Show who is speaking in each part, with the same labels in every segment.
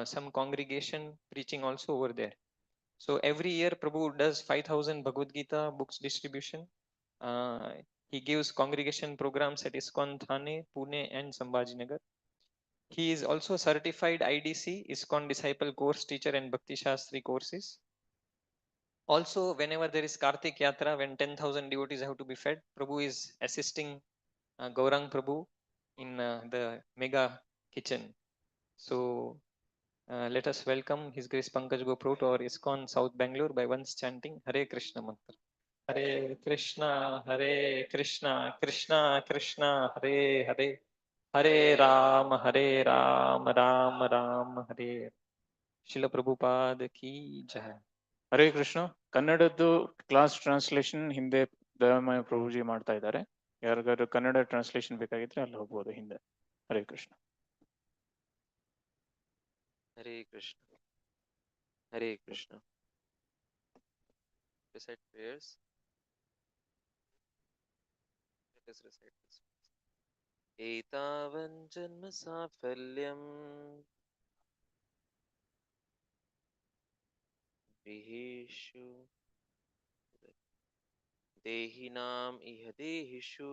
Speaker 1: some congregation preaching also over there. So every year Prabhu does 5,000 Bhagavad Gita books distribution. He gives congregation programs at ISKCON Thane, Pune and Sambhajinagar. He is also certified IDC, ISKCON Disciple Course Teacher and Bhakti Shastri courses. Also, whenever there is Kartik Yatra, when 10,000 devotees have to be fed, Prabhu is assisting Gaurang Prabhu in the mega kitchen. So let us welcome His Grace Pankaj Gopal to our ISKCON South Bangalore by once chanting Hare Krishna mantra. Hare Krishna, Krishna Krishna, Hare Hare, Hare Ram, Ram Ram, Hare. Srila Prabhupada ki jai.
Speaker 2: Hare Krishna. ಕನ್ನಡದ್ದು class translation ಹಿಂದೆ ದಯಾಮಯ ಪ್ರಭುಜಿ ಮಾಡ್ತಾ ಇದ್ದಾರೆ. ಯಾರಿಗಾದ್ರು Kannada translation ಬೇಕಾಗಿದ್ರೆ ಅಲ್ಲಿ ಹೋಗ್ಬೋದು ಹಿಂದೆ. Hare Krishna.
Speaker 3: Hare Krishna. Hare Krishna. Recite prayers. Let us recite this. Etavan janma safalyam vihishu dehinam iha dehishu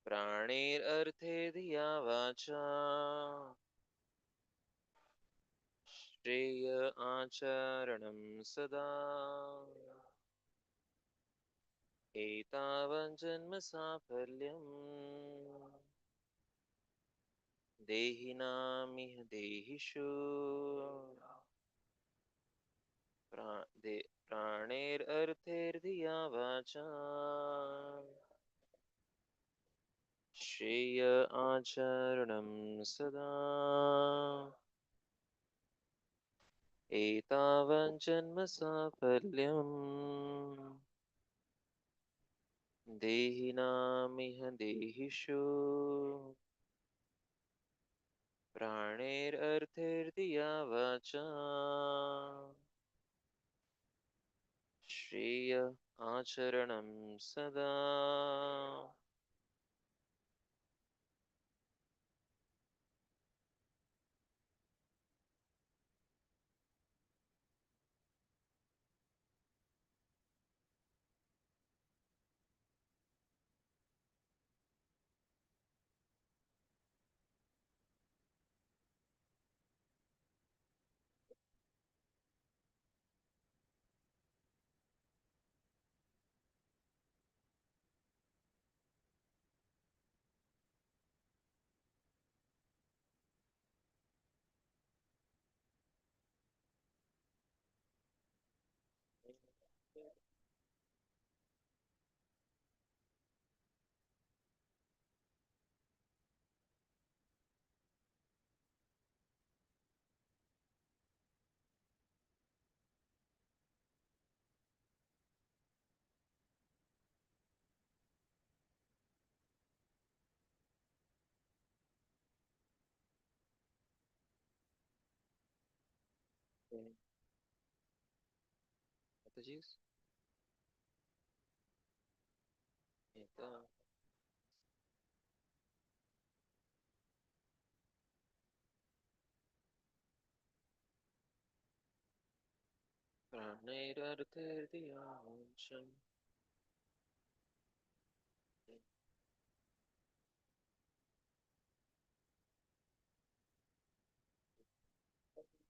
Speaker 3: प्राणेर अर्थे धिया वाचा श्रेय आचरणं सदा एतावन् जन्म साफल्यं देहिनामिह देहिषु प्राणेर अर्थेर्धिया वाचा श्रेय आचरणं सदा एतावन् जन्म साफल्यं देहिनामिह देहिषु प्राणेरर्थेर्धिया वाचा श्रेय आचरणं सदा प्राणैरर्थैर्धिया वाचा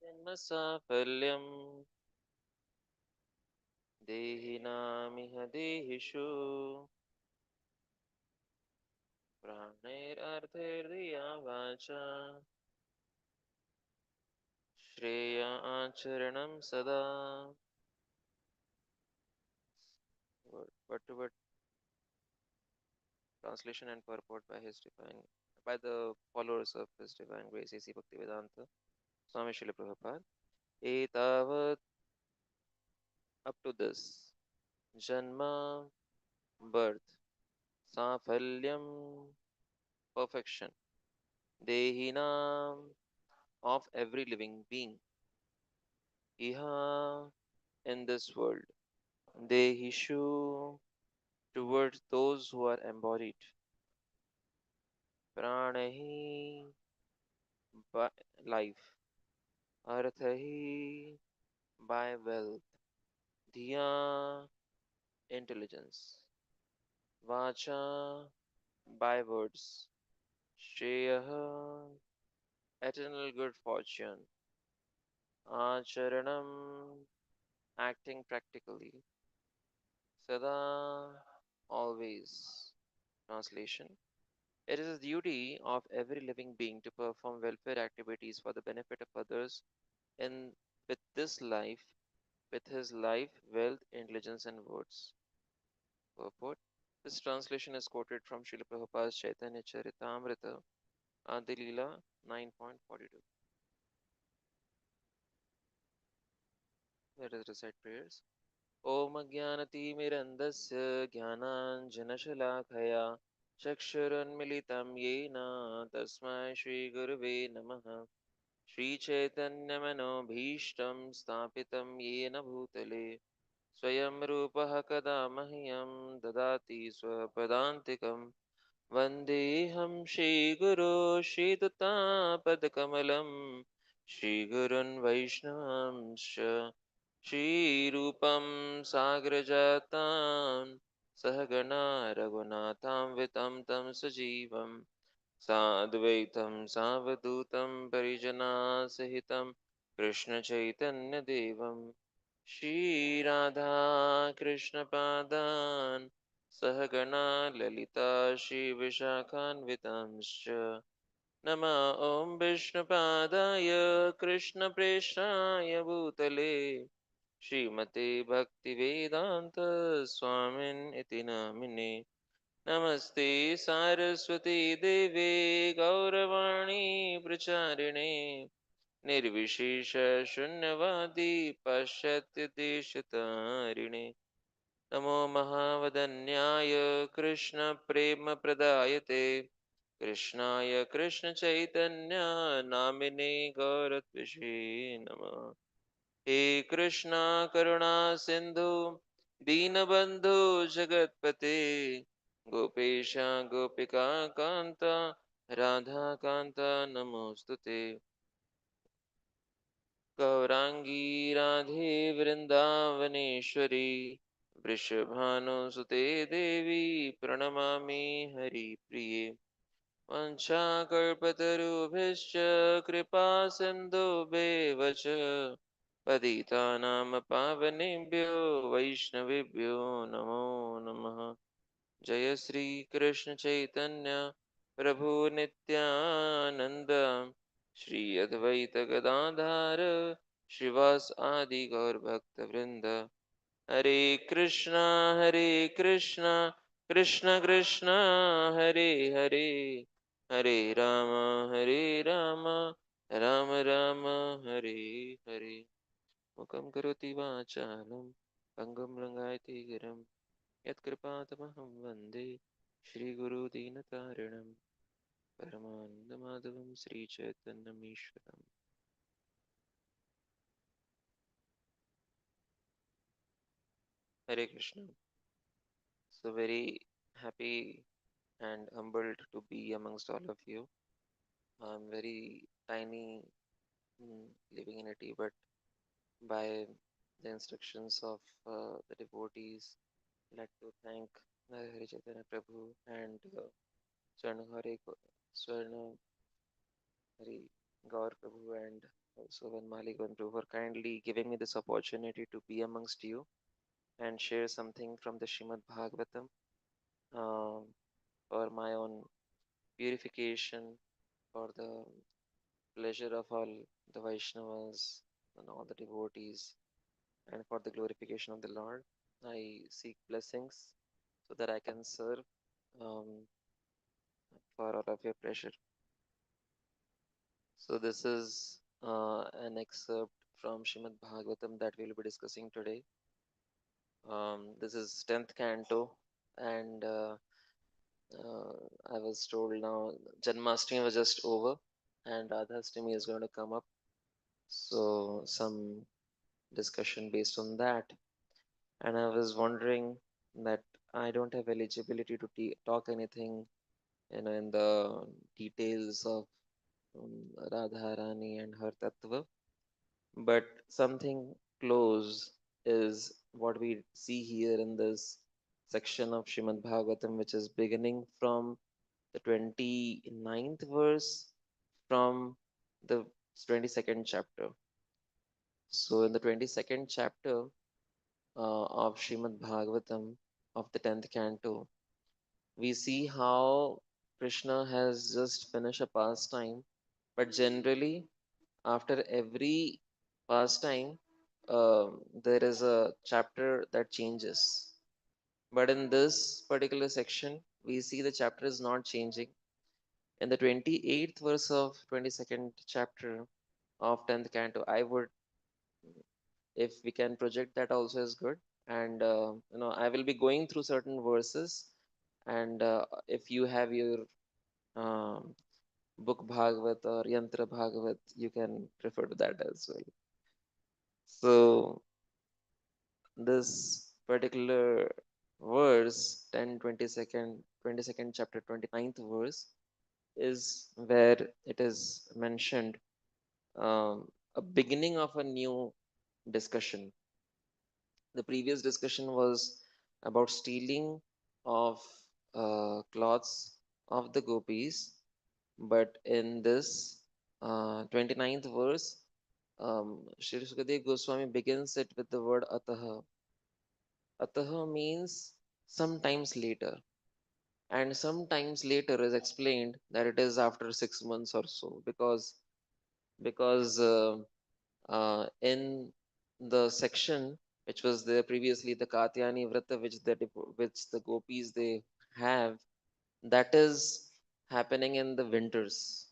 Speaker 3: जन्म साफल्यं देहिनामिह देहिषु प्राणैरर्थैर्धिया वाचा श्रेय आचरणं सदा word to word translation and purport by the followers of His Divine Grace A.C. Bhaktivedanta Swami Srila Prabhupada. Etavat, up to this, janma, birth, safalyam, perfection, dehinam, of every living being, iha, in this world, dehishu, towards those who are embodied, pranahi, by life, arth hi by wealth, dhiya intelligence, vacha by words, shreyah eternal good fortune, acharanam acting practically, sada always. Translation: it is the duty of every living being to perform welfare activities for the benefit of others in with this life, with his life, wealth, intelligence, and words. Purport: this translation is quoted from Srila Prabhupada's Chaitanya Charitamrita, Adilila 9.42. Let us recite prayers. ॐ अज्ञानतिमिरन्दस्य ज्ञानाञ्जनशलाखया चक्षुरुन्मिलितं येन तस्मै श्रीगुरुवे नमः श्रीचैतन्यमनोभीष्टं स्थापितं येन भूतले स्वयं रूपः कदा मह्यं ददाति स्वपदान्तिकं वन्देऽहं श्रीगुरो श्रीदत्तापदकमलं श्रीगुरुन् वैष्णवांश्च श्रीरूपं साग्रजातां सहगणा रघुनाथान्वितं तं सजीवं साद्वैतं सावधूतं परिजनासहितं कृष्णचैतन्यदेवं श्रीराधाकृष्णपादान् सहगणा ललिता श्रीविशाखान्वितांश्च नमः ॐ विष्णुपादाय कृष्णप्रेष्ठाय भूतले श्रीमते भक्तिवेदान्त स्वामिन् इति नामिने नमस्ते सारस्वती देवे गौरवाणी प्रचारिणे निर्विशेष शून्यवादी पाश्चात्यदेशतारिणे नमो महावदन्याय कृष्णप्रेमप्रदायते कृष्णाय कृष्णचैतन्य नामिने गौरत्विषे नमः हे कृष्णा करुणा सिन्धु दीनबन्धु जगत्पते गोपेश गोपिका कान्त राधाकान्त नमोऽस्तु ते गौराङ्गी राधे वृन्दावनेश्वरी वृषभानुसुते देवी प्रणमामि हरिप्रिये वंशाकल्पतरुभ्यश्च कृपा सिन्धुभ्येव च पतितानां पावनेभ्यो वैष्णवेभ्यो नमो नमः जय श्री कृष्ण चैतन्य प्रभु नित्यानंद श्री अद्वैत गदाधर श्रीवास आदि गौर भक्त वृंद हरे कृष्णा कृष्ण कृष्ण हरे हरे हरे राम राम राम हरे हरे मुखं करोति वाचालं पङ्गुं लङ्घयति गिरं यत्कृपातमहं वन्दे श्रीगुरुदीनतारिणं परमानन्दमाधवं श्रीचैतन्यमीश्वरम् Hare Krishna. So very happy and humbled to be amongst all of you. I'm very tiny, living in a tea, but by the instructions of the devotees, I'd like to thank Hari Chaitanya Prabhu and Swarna Hari Swarna Hari Gaur Prabhu and also Van Malikan Prabhu for kindly giving me this opportunity to be amongst you and share something from the Srimad Bhagavatam um, for my own purification, for the pleasure of all the Vaishnavas and all the devotees, and for the glorification of the Lord. I seek blessings so that I can serve um, for all of your pleasure. So this is an excerpt from Srimad Bhagavatam that we'll be discussing today. This is 10th canto, and I was told now Janmashtami was just over, and Radhastami is going to come up. So some discussion based on that, and I was wondering that I don't have eligibility to talk anything, in the details of Radharani and her tattva, but something close is what we see here in this section of Shrimad Bhagavatam, which is beginning from the 29th verse from the 22nd chapter. So, in the 22nd chapter of Shrimad Bhagavatam of the 10th canto, we see how Krishna has just finished a pastime, but generally, after every pastime, there is a chapter that changes. But in this particular section, we see the chapter is not changing. In the 28th verse of 22nd chapter of 10th canto, I would, if we can project that also is good. And I will be going through certain verses, and if you have your um, book Bhagavat or Yantra Bhagavat, you can refer to that as well. So this particular verse, 10, 22nd chapter, 29th verse, is where it is mentioned a beginning of a new discussion. The previous discussion was about stealing of cloths of the gopis, but in this 29th verse, Shri Sukadev Goswami begins it with the word ataha. Ataha means sometimes later, and sometimes later is explained that it is after 6 months or so, because in the section which was there previously, the Katyani Vrata, which the gopis they have, that is happening in the winters.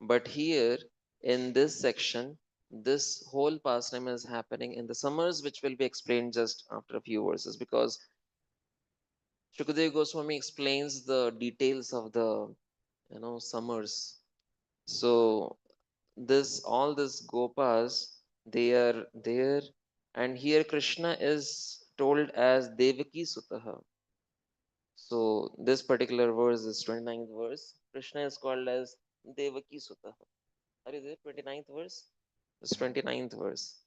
Speaker 3: But here in this section, this whole pastime is happening in the summers, which will be explained just after a few verses, because Shukadeva Goswami explains the details of the summers. So this Gopas, they are there, and here Krishna is told as Devaki Sutaha. So this particular verse, this 29th verse, Krishna is called as Devaki Sutaha. Are you there? 29th verse? This 29th verse.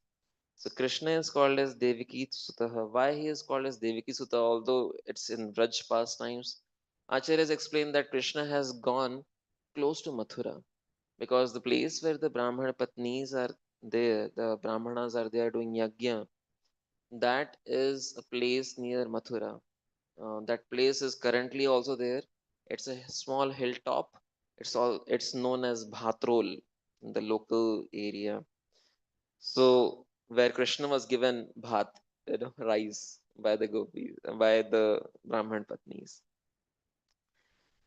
Speaker 3: So Krishna is called as Devaki Sutaha. Why he is called as Devaki Sutta, although it's in Raj pastimes? Acharyas explained that Krishna has gone close to Mathura, because the place where the Brahmana Patnis are there, the Brahmanas are there doing yajna, that is a place near Mathura. That place is currently also there. It's a small hilltop. It's known as Bhatrol in the local area. So where Krishna was given bhat, rice by the gopis, by the Brahman Patnis.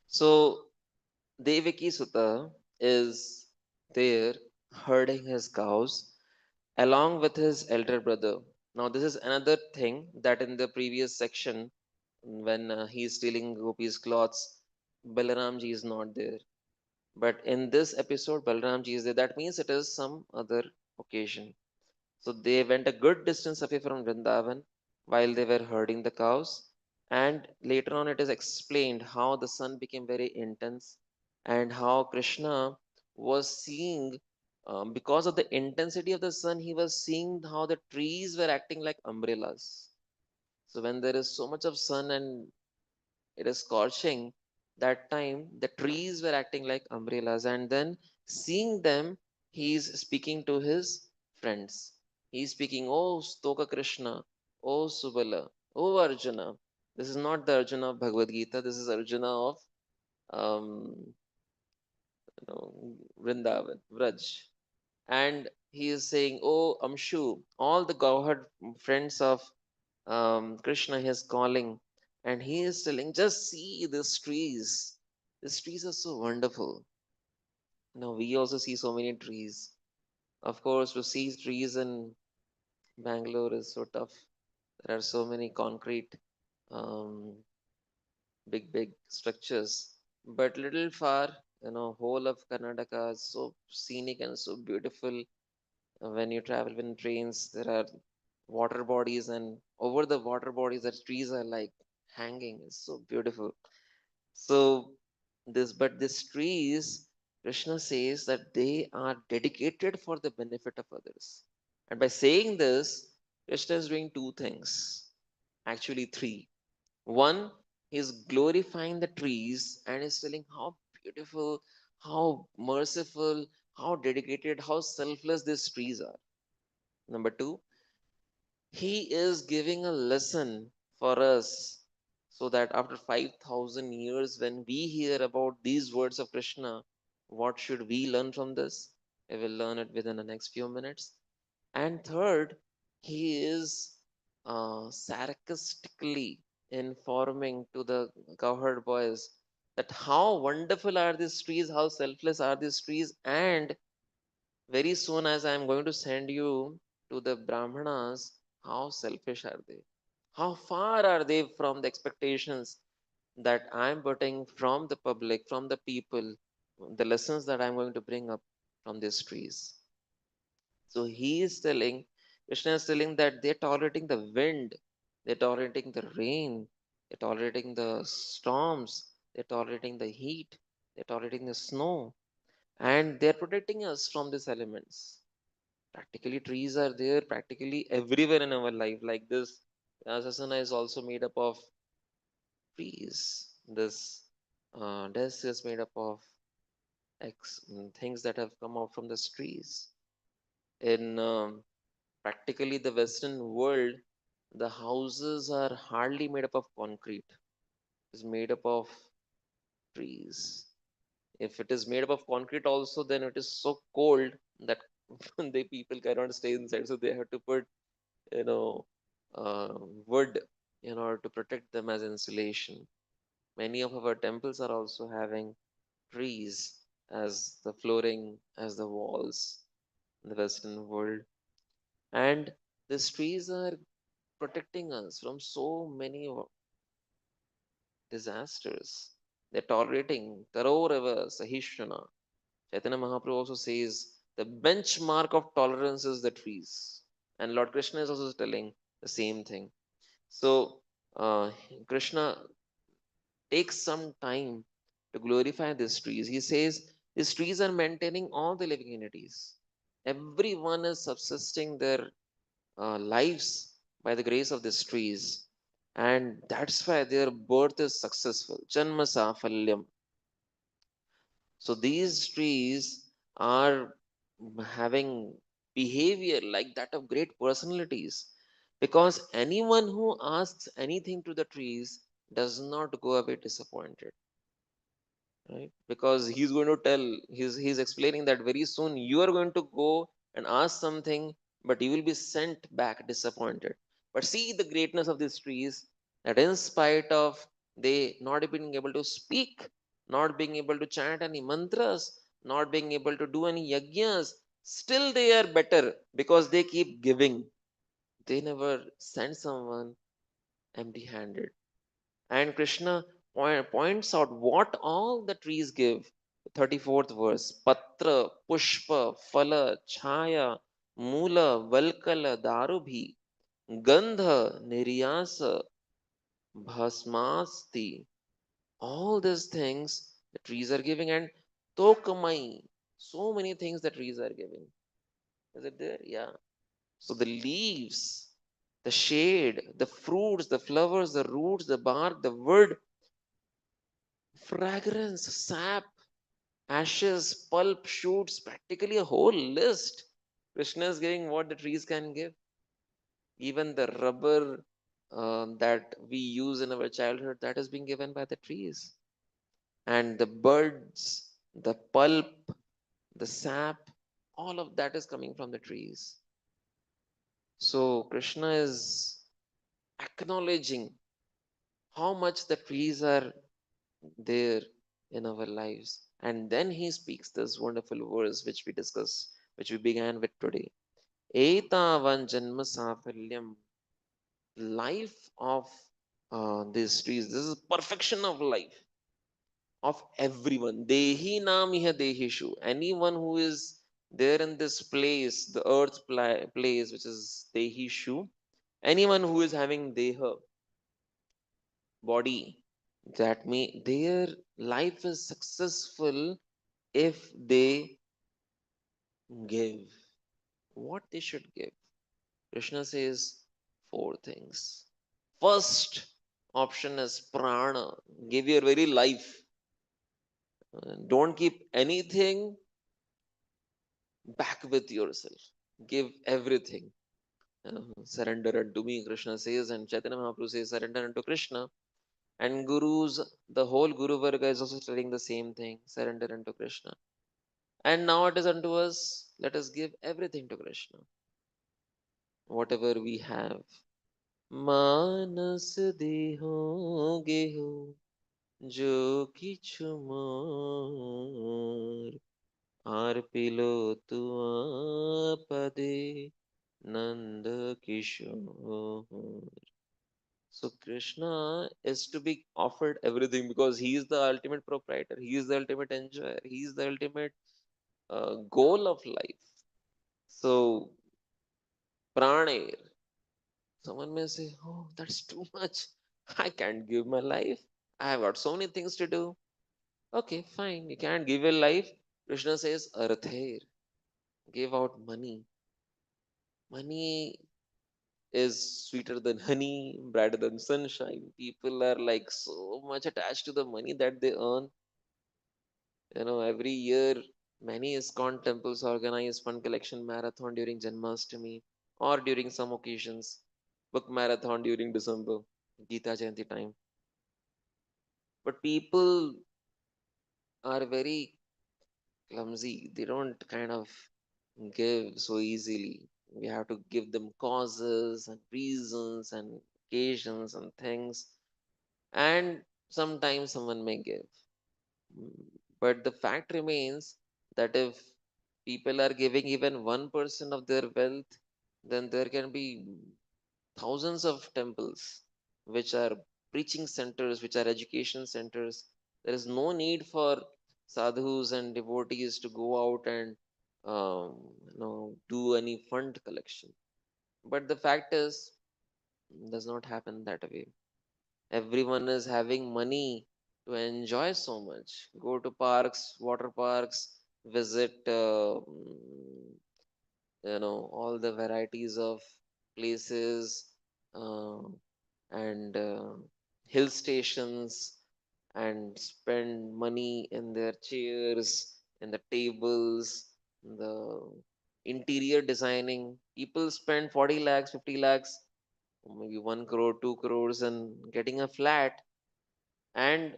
Speaker 3: So Devaki Sutta is there herding his cows along with his elder brother. Now, this is another thing that in the previous section, when he is stealing Gopi's clothes, Balaramji is not there. But in this episode, Balaramji is there. That means it is some other occasion. So they went a good distance away from Vrindavan while they were herding the cows. And later on, it is explained how the sun became very intense and how Krishna was seeing, because of the intensity of the sun, he was seeing how the trees were acting like umbrellas. So when there is so much of sun and it is scorching, that time the trees were acting like umbrellas, and then seeing them, he is speaking to his friends. He is speaking, oh Stoka Krishna, oh Subala, oh Arjuna. This is not the Arjuna of Bhagavad Gita, this is Arjuna of um, Vrindavan, Vraj. And he is saying, oh Amshu, all the Gauhad friends of Krishna is calling, and he is telling, just see these trees. These trees are so wonderful. We also see so many trees. Of course, to see trees in Bangalore is so tough. There are so many concrete, um, big structures. But little far, whole of Karnataka is so scenic and so beautiful. When you travel in trains, there are water bodies, and over the water bodies, the trees are like hanging. It's so beautiful. So this trees, Krishna says that they are dedicated for the benefit of others. And by saying this, Krishna is doing two things, actually, three. One, he's glorifying the trees and is telling how beautiful, how merciful, how dedicated, how selfless these trees are. Number two, he is giving a lesson for us so that after 5,000 years, when we hear about these words of Krishna, what should we learn from this? We will learn it within the next few minutes. And third, he is sarcastically informing to the cowherd boys that how wonderful are these trees, how selfless are these trees, and very soon as I am going to send you to the Brahmanas, how selfish are they? How far are they from the expectations that I am putting from the public, from the people, the lessons that I am going to bring up from these trees? So he is telling, Krishna is telling that they're tolerating the wind, they're tolerating the rain, they're tolerating the storms, they're tolerating the heat, they're tolerating the snow, and they're protecting us from these elements. Practically, trees are there practically everywhere in our life. Like this, Asasana is also made up of trees. This desk is made up of things that have come out from these trees. In practically the Western world, the houses are hardly made up of concrete. It's made up of trees. If it is made up of concrete also, then it is so cold that the people cannot stay inside. So they have to put, you know, uh, wood in order to protect them as insulation. Many of our temples are also having trees as the flooring, as the walls in the Western world. And these trees are protecting us from so many disasters. They're tolerating Taroreva Sahishana. Chaitanya Mahaprabhu also says the benchmark of tolerance is the trees. And Lord Krishna is also telling the same thing. So Krishna takes some time to glorify these trees. He says these trees are maintaining all the living entities. Everyone is subsisting their lives by the grace of these trees. And that's why their birth is successful. Janma Safalyam. So these trees are having behavior like that of great personalities because anyone who asks anything to the trees does not go away disappointed, right? Because he's going to tell, he's explaining that very soon you are going to go and ask something, but you will be sent back disappointed. But see the greatness of these trees, that in spite of they not being able to speak, not being able to chant any mantras, not being able to do any yajnas, still they are better because they keep giving. They never send someone empty handed. And Krishna points out what all the trees give. 34th verse. Patra, Pushpa, Phala, Chaya, Mula, Valkala, Darubhi, Gandha, Niryasa, Bhasmasti. All these things the trees are giving, and Tokamai. So many things the trees are giving. Is it there? Yeah. So the leaves, the shade, the fruits, the flowers, the roots, the bark, the wood, fragrance, sap, ashes, pulp, shoots, practically a whole list. Krishna is giving what the trees can give. Even the rubber that we use in our childhood, that is being given by the trees. And the birds, the pulp, the sap, all of that is coming from the trees. So Krishna is acknowledging how much the trees are there in our lives. And then he speaks this wonderful verse which we discussed, which we began with today. Etavan janma safalyam, life of these trees. This is perfection of life of everyone. Dehi nam iha dehishu. Anyone who is there in this place, the earth place, which is dehishu. Anyone who is having deha, body, that may their life is successful if they give, what they should give. Krishna says four things. First option is prana, give your very life. Don't keep anything back with yourself. Give everything. Surrender unto me, Krishna says, and Chaitanya Mahaprabhu says, surrender unto Krishna. And gurus, the whole Guru Varga is also telling the same thing, surrender unto Krishna. And now it is unto us, let us give everything to Krishna, whatever we have. Manas deho geho jo kichu mar আর পেল পদে নন্দ কিশোর. So Krishna is to be offered everything because he is the ultimate proprietor, he is the ultimate enjoyer, he is the ultimate goal of life. So praner, someone may say, oh, that's too much. I can't give my life. I have got so many things to do. Okay, fine. You can't give your life. Krishna says, Arthair, give out money. Money is sweeter than honey, brighter than sunshine. People are like so much attached to the money that they earn. Every year, many ISKCON temples organize fund collection marathon during Janmashtami or during some occasions, book marathon during December, Gita Jayanti time. But people are very clumsy. They don't kind of give so easily. We have to give them causes and reasons and occasions and things. And sometimes someone may give. But the fact remains that if people are giving even 1% of their wealth, then there can be thousands of temples which are preaching centers, which are education centers. There is no need for sadhus and devotees to go out and do any fund collection. But the fact is, it does not happen that way. Everyone is having money to enjoy so much. Go to parks, water parks, visit all the varieties of places, uh, and hill stations, and spend money in their chairs, in the tables, the interior designing. People spend 40 lakhs, 50 lakhs, maybe 1 crore, 2 crores, and getting a flat. And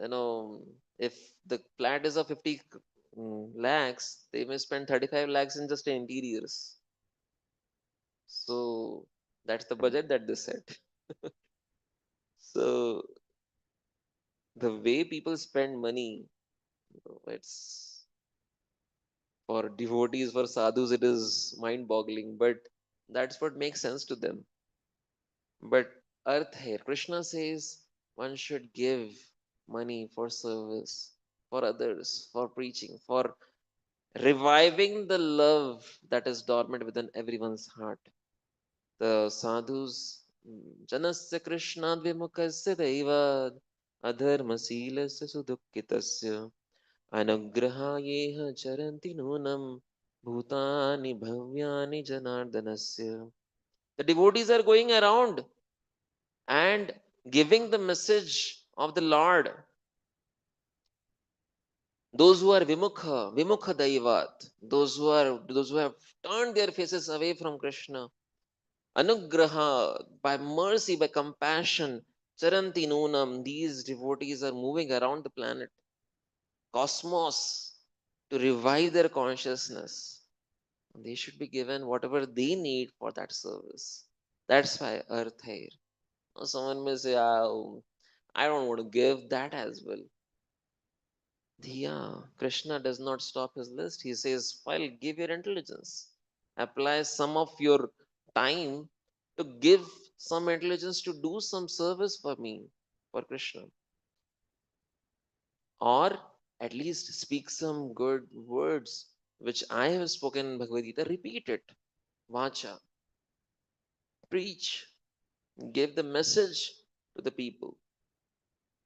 Speaker 3: you know if the flat is of 50 lakhs, they may spend 35 lakhs in just the interiors. So that's the budget that they set. So the way people spend money, it's for devotees, for sadhus, it is mind boggling, but that's what makes sense to them. But earth here, Krishna says one should give money for service, for others, for preaching, for reviving the love that is dormant within everyone's heart. The sadhus, Janasya Krishna Vimukasya Daivad Adharmasilasya Sudukkitasya Anugrahayeha Charanti Nunam Bhutani Bhavyani Janardanasya. The devotees are going around and giving the message of the Lord. Those who are Vimukha Daivat, those who have turned their faces away from Krishna, Anugraha, by mercy, by compassion, Charanti Nunam, these devotees are moving around the planet, cosmos, to revive their consciousness. They should be given whatever they need for that service. That's why earth here. Now someone may say, oh, I don't want to give that as well. Yeah, Krishna does not stop his list. He says, well, give your intelligence. Apply some of your time to give some intelligence to do some service for me, for Krishna. Or at least speak some good words which I have spoken in Bhagavad Gita. Repeat it. Vacha. Preach. Give the message to the people.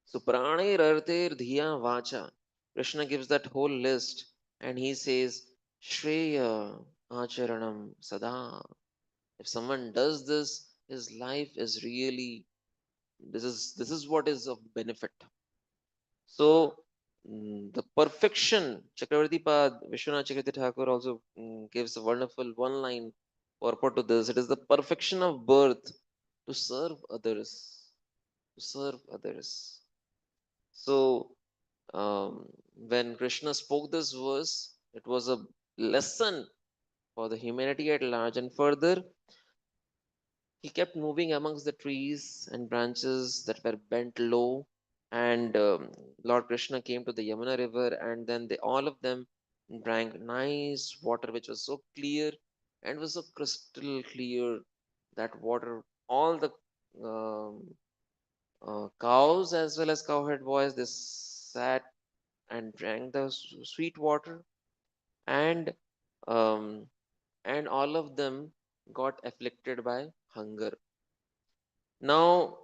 Speaker 3: So pranir arter dhiya vacha. Krishna gives that whole list and he says, Shreya Acharanam Sada. If someone does this, his life is really this is what is of benefit. So the perfection, Chakravarti Pad, Vishwanath Chakravarti Thakur also gives a wonderful one line purport to this. It is the perfection of birth to serve others. To serve others. So when Krishna spoke this verse, it was a lesson for the humanity at large. And further, he kept moving amongst the trees and branches that were bent low. And Lord Krishna came to the Yamuna river, and then all of them drank nice water, which was so clear and was so crystal clear. That water, all the um, cows as well as cowherd boys, they sat and drank the sweet water, and um, and all of them got afflicted by hunger. Now,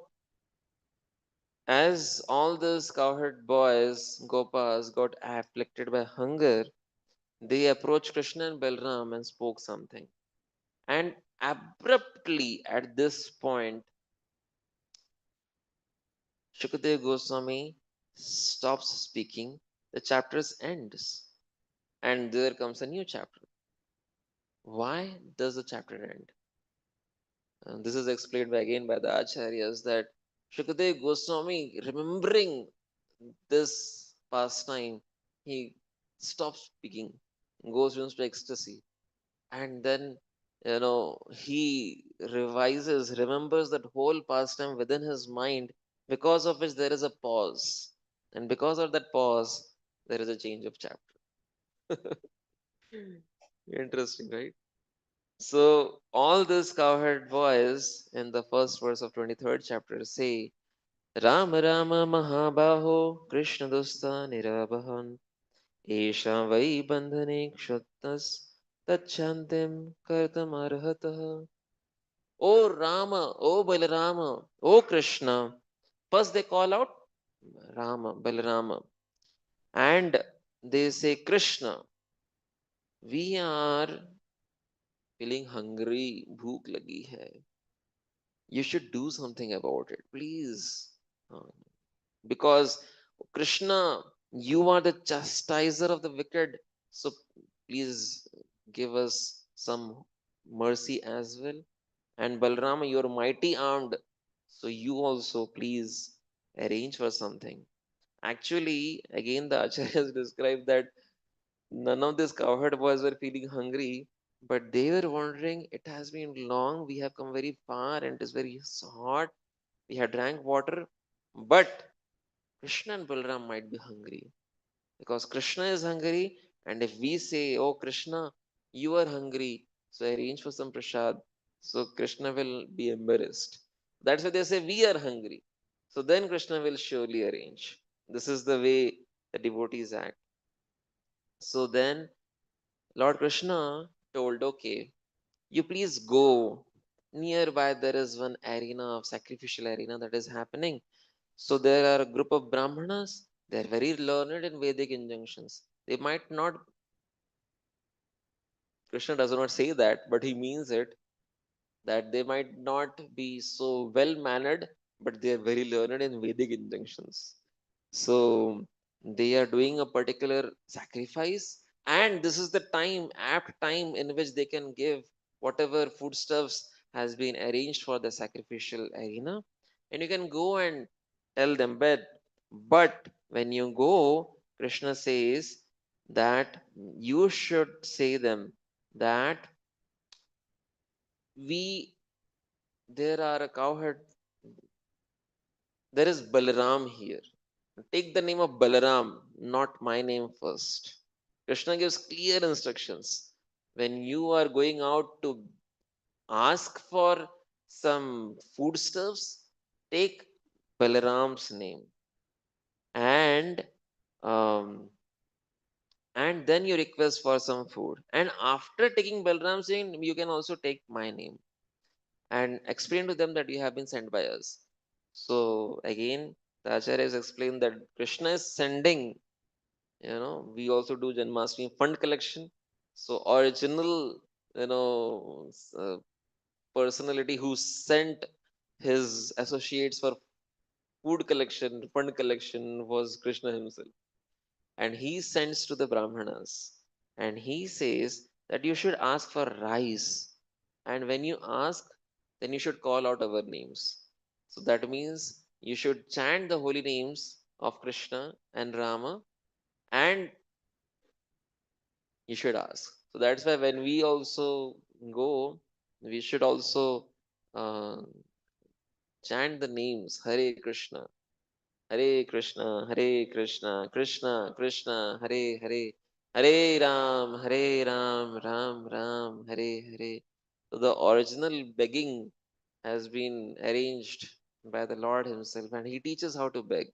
Speaker 3: as all those cowherd boys, Gopas, got afflicted by hunger, they approached Krishna and Balram and spoke something. And abruptly at this point, Shukadeva Goswami stops speaking, the chapter ends, and there comes a new chapter. Why does the chapter end? And this is explained again by the Acharyas that Shukadeva Goswami, remembering this pastime, he stops speaking, goes into ecstasy, and then he revises, remembers that whole pastime within his mind, because of which there is a pause, and because of that pause, there is a change of chapter. Interesting, right? So all these cowherd boys in the first verse of 23rd chapter say, Ram Rama Mahabaho Krishna Dosta Nirabahan Esha Vai Bandhane Kshattas Tachantim Kartam Arhatah. O Rama, O Balarama, O Krishna. First they call out Rama, Balarama, and they say, Krishna, we are feeling hungry, bhook lagi hai. You should do something about it, please. Uh, Because Krishna, you are the chastiser of the wicked. So please give us some mercy as well. And Balrama, you are mighty armed. So you also please arrange for something. Actually, again, the Acharyas describe that none of these cowherd boys were feeling hungry, but they were wondering, it has been long, we have come very far and it is very hot. We had drank water, but Krishna and Balaram might be hungry because Krishna is hungry, and if we say, "Oh Krishna, you are hungry, so arrange for some prasad," so Krishna will be embarrassed. That's why they say we are hungry. So then Krishna will surely arrange. This is the way the devotees act. So then Lord Krishna told, "Okay, you please go. Nearby there is one arena of sacrificial arena that is happening. So there are a group of Brahmanas. They are very learned in Vedic injunctions. They might not, Krishna does not say that, but he means it, that they might not be so well mannered, but they are very learned in Vedic injunctions. So they are doing a particular sacrifice, and this is the time, apt time, in which they can give whatever foodstuffs has been arranged for the sacrificial arena, and you can go and tell them. But when you go, Krishna says that you should say them that we there are a cowherd, there is Balaram here. Take the name of Balaram, not my name first. Krishna gives clear instructions. When you are going out to ask for some foodstuffs, take Balaram's name, and um, and then you request for some food. And after taking Balaram's name, you can also take my name and explain to them that you have been sent by us. So again, the Acharyas explain that Krishna is sending We also do Janmashtami fund collection. So original, personality who sent his associates for food collection, fund collection was Krishna himself. And he sends to the Brahmanas and he says that you should ask for rice. And when you ask, then you should call out our names. So that means you should chant the holy names of Krishna and Rama and you should ask. So that's why when we also go, we should also uh, chant the names Hare Krishna, Hare Krishna, Hare Krishna, Krishna Krishna, Hare Hare, Hare Ram, Ram Ram, Hare Hare. So the original begging has been arranged by the Lord Himself, and He teaches how to beg.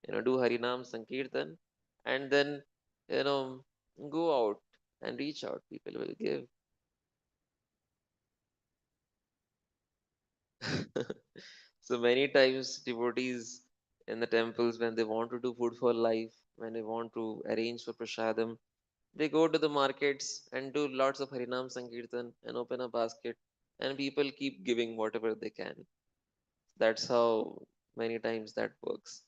Speaker 3: Do Harinam Sankirtan, and then you know go out and reach out. People will give. So many times devotees in the temples, when they want to do food for life, when they want to arrange for prasadam, they go to the markets and do lots of Harinam Sankirtan and open a basket, and people keep giving whatever they can. That's how many times that works.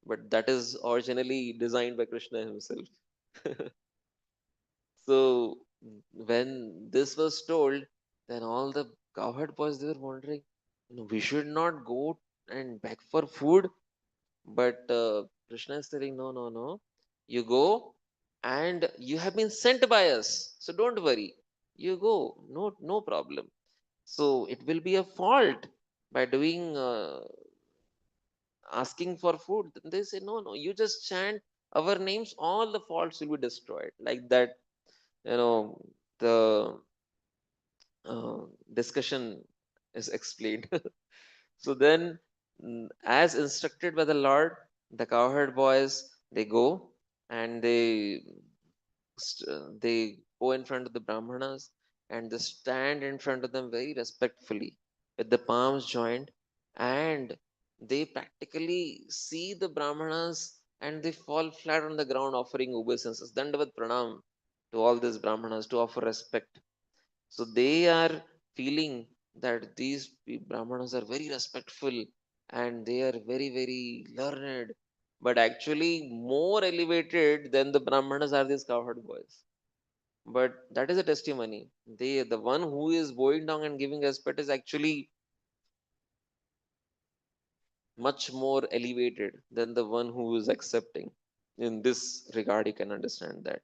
Speaker 3: But that is originally designed by Krishna himself. So when this was told, then all the cowherd boys, they were wondering, we should not go and beg for food. But Krishna is telling, no, no, no. You go and you have been sent by us. So don't worry. You go. No, no problem. So it will be a fault by doing asking for food. Then they say, no, no. You just chant our names. All the faults will be destroyed. Like that, you know, the discussion is explained. So then, as instructed by the Lord, the cowherd boys they go and they go in front of the brahmanas and they stand in front of them very respectfully with the palms joined, and they practically see the brahmanas and they fall flat on the ground offering obeisances, dandavat pranam to all these brahmanas to offer respect. So they are feeling that these Brahmanas are very respectful and they are very, very learned. But actually, more elevated than the Brahmanas are these cowherd boys. But that is a testimony. The one who is bowing down and giving respect is actually much more elevated than the one who is accepting. In this regard, you can understand that.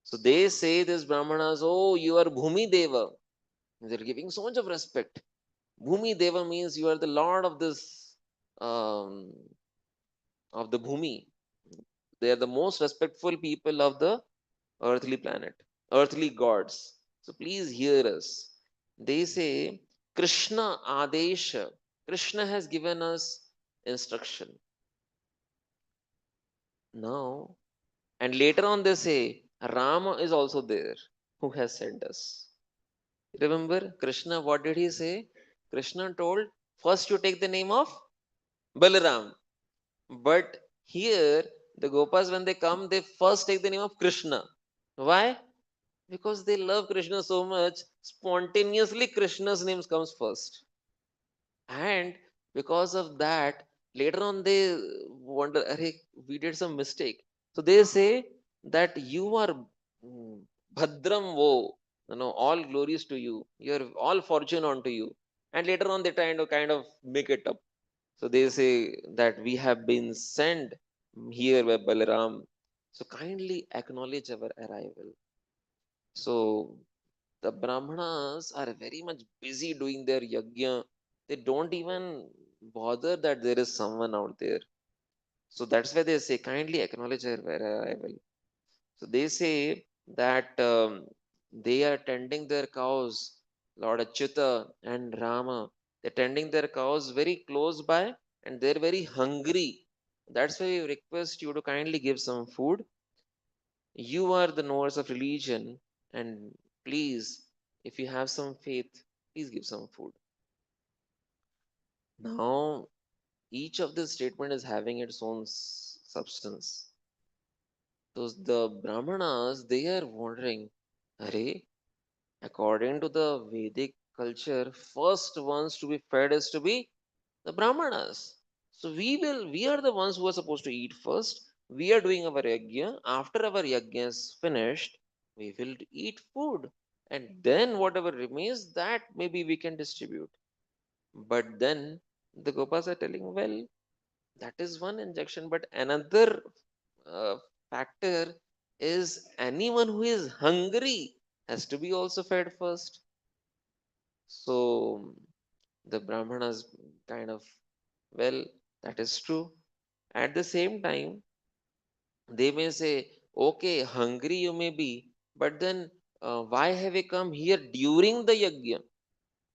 Speaker 3: So they say this Brahmanas, oh, you are Bhumi Deva. They're giving so much of respect. Bhumi Deva means you are the lord of this um, of the Bhumi. They are the most respectful people of the earthly planet, earthly gods. So please hear us. They say Krishna Adesha. Krishna has given us instruction. Now, and later on they say Rama is also there who has sent us. Remember Krishna, what did he say? Krishna told, first you take the name of Balaram. But here, the Gopas, when they come, they first take the name of Krishna. Why? Because they love Krishna so much, spontaneously Krishna's name comes first. And because of that, later on they wonder, Arey, we did some mistake. So they say that you are Bhadram Vo, all glories to you. You're all fortune unto you. And later on they kind of make it up. So they say that we have been sent here by Balaram. So kindly acknowledge our arrival. So the Brahmanas are very much busy doing their yajna. They don't even bother that there is someone out there. So that's why they say kindly acknowledge our arrival. So they say that they are tending their cows, Lord Achyuta and Rama. They're tending their cows very close by and they're very hungry. That's why we request you to kindly give some food. You are the knowers of religion, and please, if you have some faith, please give some food. Now, each of this statement is having its own substance. Those the Brahmanas, they are wondering, Hare, according to the Vedic culture, first ones to be fed is to be the Brahmanas. So we are the ones who are supposed to eat first. We are doing our yajna. After our yajna is finished, we will eat food. And then whatever remains, that maybe we can distribute. But then the Gopas are telling, well, that is one injection, but another uh, factor is anyone who is hungry has to be also fed first. So the Brahmanas kind of, well, that is true. At the same time, they may say, okay, hungry you may be, but then why have you come here during the yajna?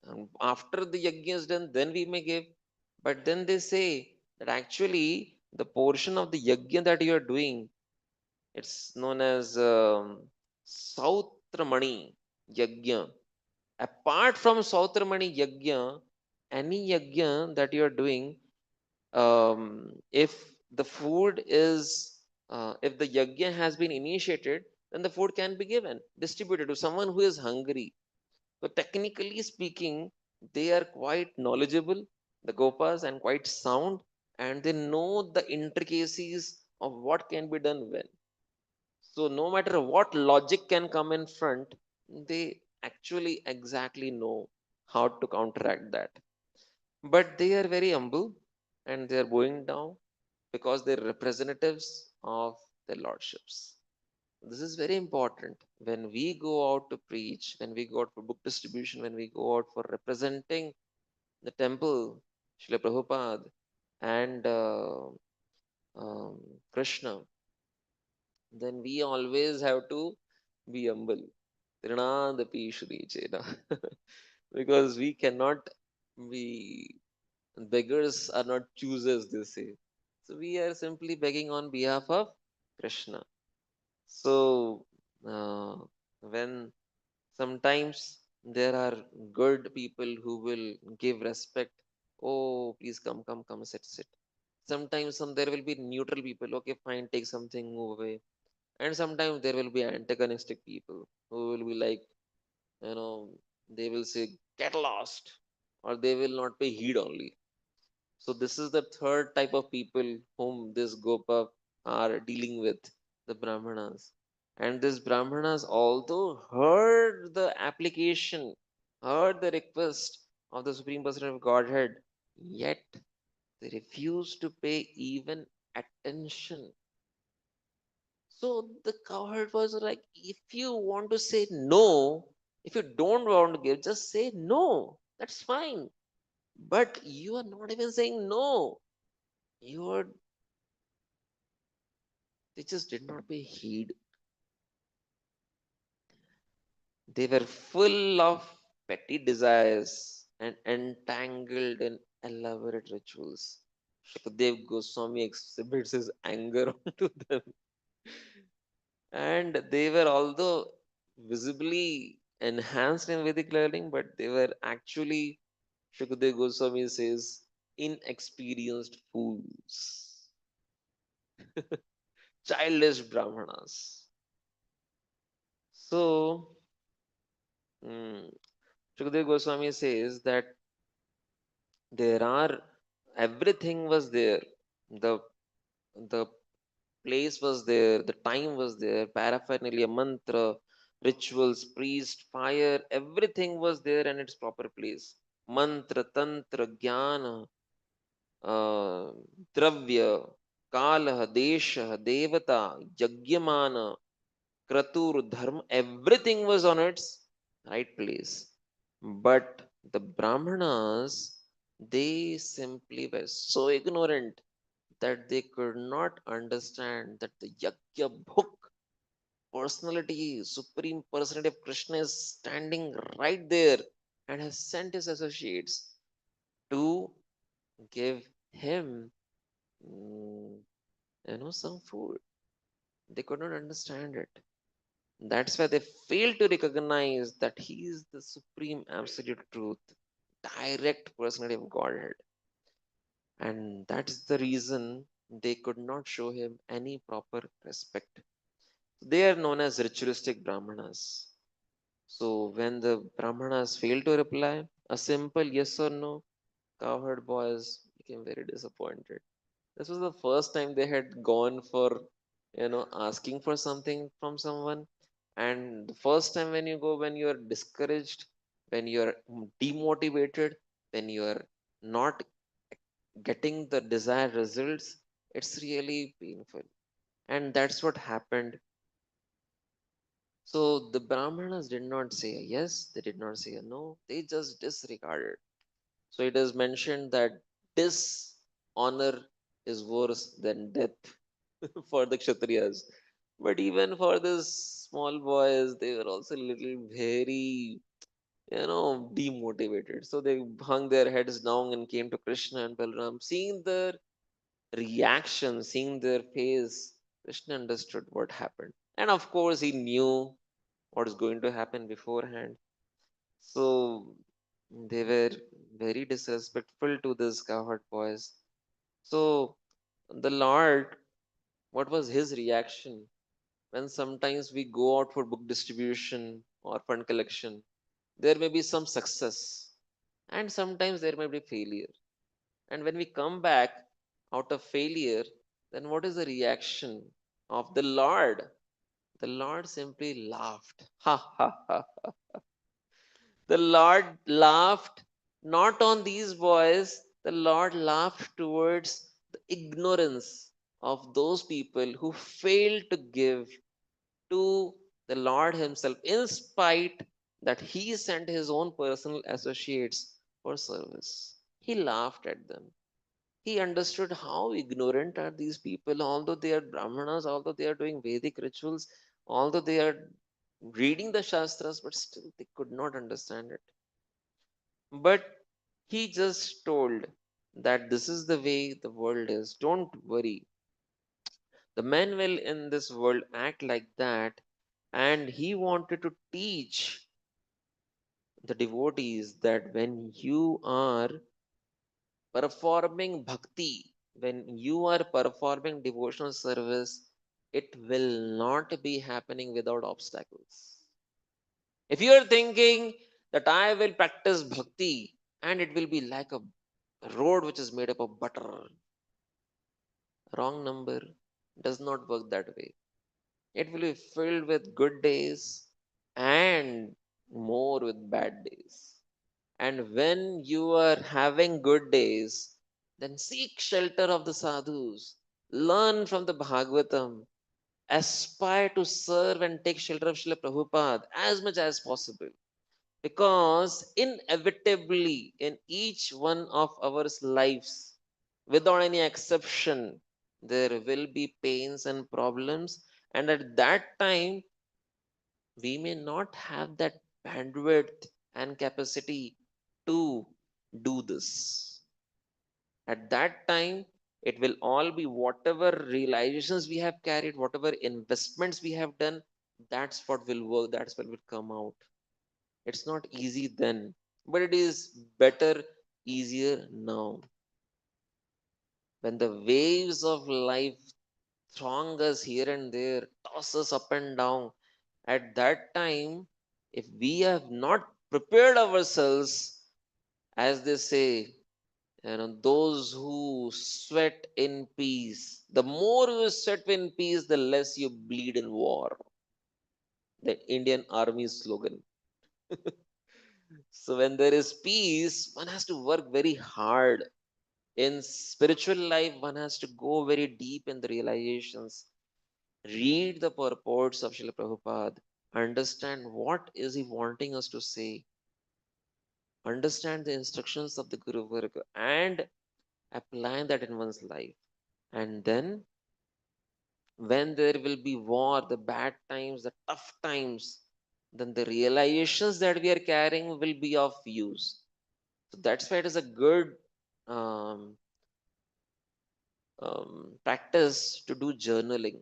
Speaker 3: And after the yajna is done, then we may give. But then they say that actually the portion of the yajna that you are doing, it's known as Sautramani yajna. Apart from Sautramani yajna, any yajna that you are doing, if the food is, if the yajna has been initiated, then the food can be given, distributed to someone who is hungry. So technically speaking, they are quite knowledgeable, the Gopas, and quite sound, and they know the intricacies of what can be done when. So no matter what logic can come in front, they actually exactly know how to counteract that. But they are very humble and they are bowing down because they're representatives of their lordships. This is very important. When we go out to preach, when we go out for book distribution, when we go out for representing the temple, Srila Prabhupada and um, Krishna, then we always have to be humble. Trinadapi Shri Chena. Because we cannot be beggars are not choosers, they say. So we are simply begging on behalf of Krishna. So when sometimes there are good people who will give respect, oh please come, come, come, sit, sit. Sometimes there will be neutral people, okay, fine, take something, move away. And sometimes there will be antagonistic people who will be like, you know, they will say, get lost, or they will not pay heed only. So this is the third type of people whom this Gopa are dealing with, the Brahmanas. And this Brahmanas, although heard the application, heard the request of the Supreme Person of Godhead, yet they refuse to pay even attention. So the cowherd was like, if you want to say no, if you don't want to give, just say no. That's fine. But you are not even saying no. You are, they just did not pay heed. They were full of petty desires and entangled in elaborate rituals. Shukdev Goswami exhibits his anger onto them. And they were, although visibly enhanced in Vedic learning, but they were actually, Shukdev Goswami says, inexperienced fools, childish Brahmanas. So, mm, Shukdev Goswami says that there are, everything was there. The the place was there, the time was there, paraphernalia, mantra, rituals, priest, fire, everything was there in its proper place. Mantra, tantra, jnana, uh, dravya, kalah, desha, devata, yagyamana, kratur, dharma, everything was on its right place. But the Brahmanas, they simply were so ignorant that they could not understand that the Yajna book personality, supreme personality of Krishna is standing right there and has sent his associates to give him, mm, some food. They could not understand it. That's why they fail to recognize that he is the supreme absolute truth, direct personality of Godhead. And that's the reason they could not show him any proper respect. They are known as ritualistic Brahmanas. So when the Brahmanas failed to reply, a simple yes or no, cowherd boys became very disappointed. This was the first time they had gone for, asking for something from someone. And the first time when you go, when you are discouraged, when you are demotivated, when you are not getting the desired results, it's really painful. And that's what happened. So the Brahmanas did not say a yes, they did not say a no, they just disregarded. So it is mentioned that dishonor is worse than death for the Kshatriyas. But even for these small boys, they were also little very, demotivated. So they hung their heads down and came to Krishna and Balram. Seeing their reaction, seeing their face, Krishna understood what happened. And of course, he knew what is going to happen beforehand. So they were very disrespectful to these cowherd boys. So the Lord, what was his reaction when sometimes we go out for book distribution or fund collection? There may be some success and sometimes there may be failure. And when we come back out of failure, then what is the reaction of the Lord? The Lord simply laughed. Ha ha ha. The Lord laughed not on these boys, the Lord laughed towards the ignorance of those people who failed to give to the Lord Himself, in spite that He sent His own personal associates for service. He laughed at them. He understood how ignorant are these people, although they are Brahmanas, although they are doing Vedic rituals, although they are reading the Shastras, but still they could not understand it. But he just told that this is the way the world is. Don't worry. The men will in this world act like that. And he wanted to teach the devotees that when you are performing bhakti, when you are performing devotional service, it will not be happening without obstacles. If you are thinking that I will practice bhakti and it will be like a road which is made up of butter, wrong number, does not work that way. It will be filled with good days and more with bad days. And when you are having good days, then seek shelter of the sadhus, learn from the Bhagavatam, aspire to serve and take shelter of Srila Prabhupada as much as possible. Because inevitably, in each one of our lives, without any exception, there will be pains and problems. And at that time, we may not have that bandwidth and capacity to do this. At that time, it will all be whatever realizations we have carried, whatever investments we have done, that's what will work, that's what will come out. It's not easy then, but it is better, easier now. When the waves of life throng us here and there, toss us up and down, at that time, if we have not prepared ourselves, as they say, those who sweat in peace, the more you sweat in peace, the less you bleed in war. The Indian Army slogan. So when there is peace, one has to work very hard. In spiritual life, one has to go very deep in the realizations, read the purports of Srila Prabhupada, understand what is he wanting us to say, understand the instructions of the Guru Varga, and apply that in one's life. And then, when there will be war, the bad times, the tough times, then the realizations that we are carrying will be of use. So that's why it is a good um, practice to do journaling,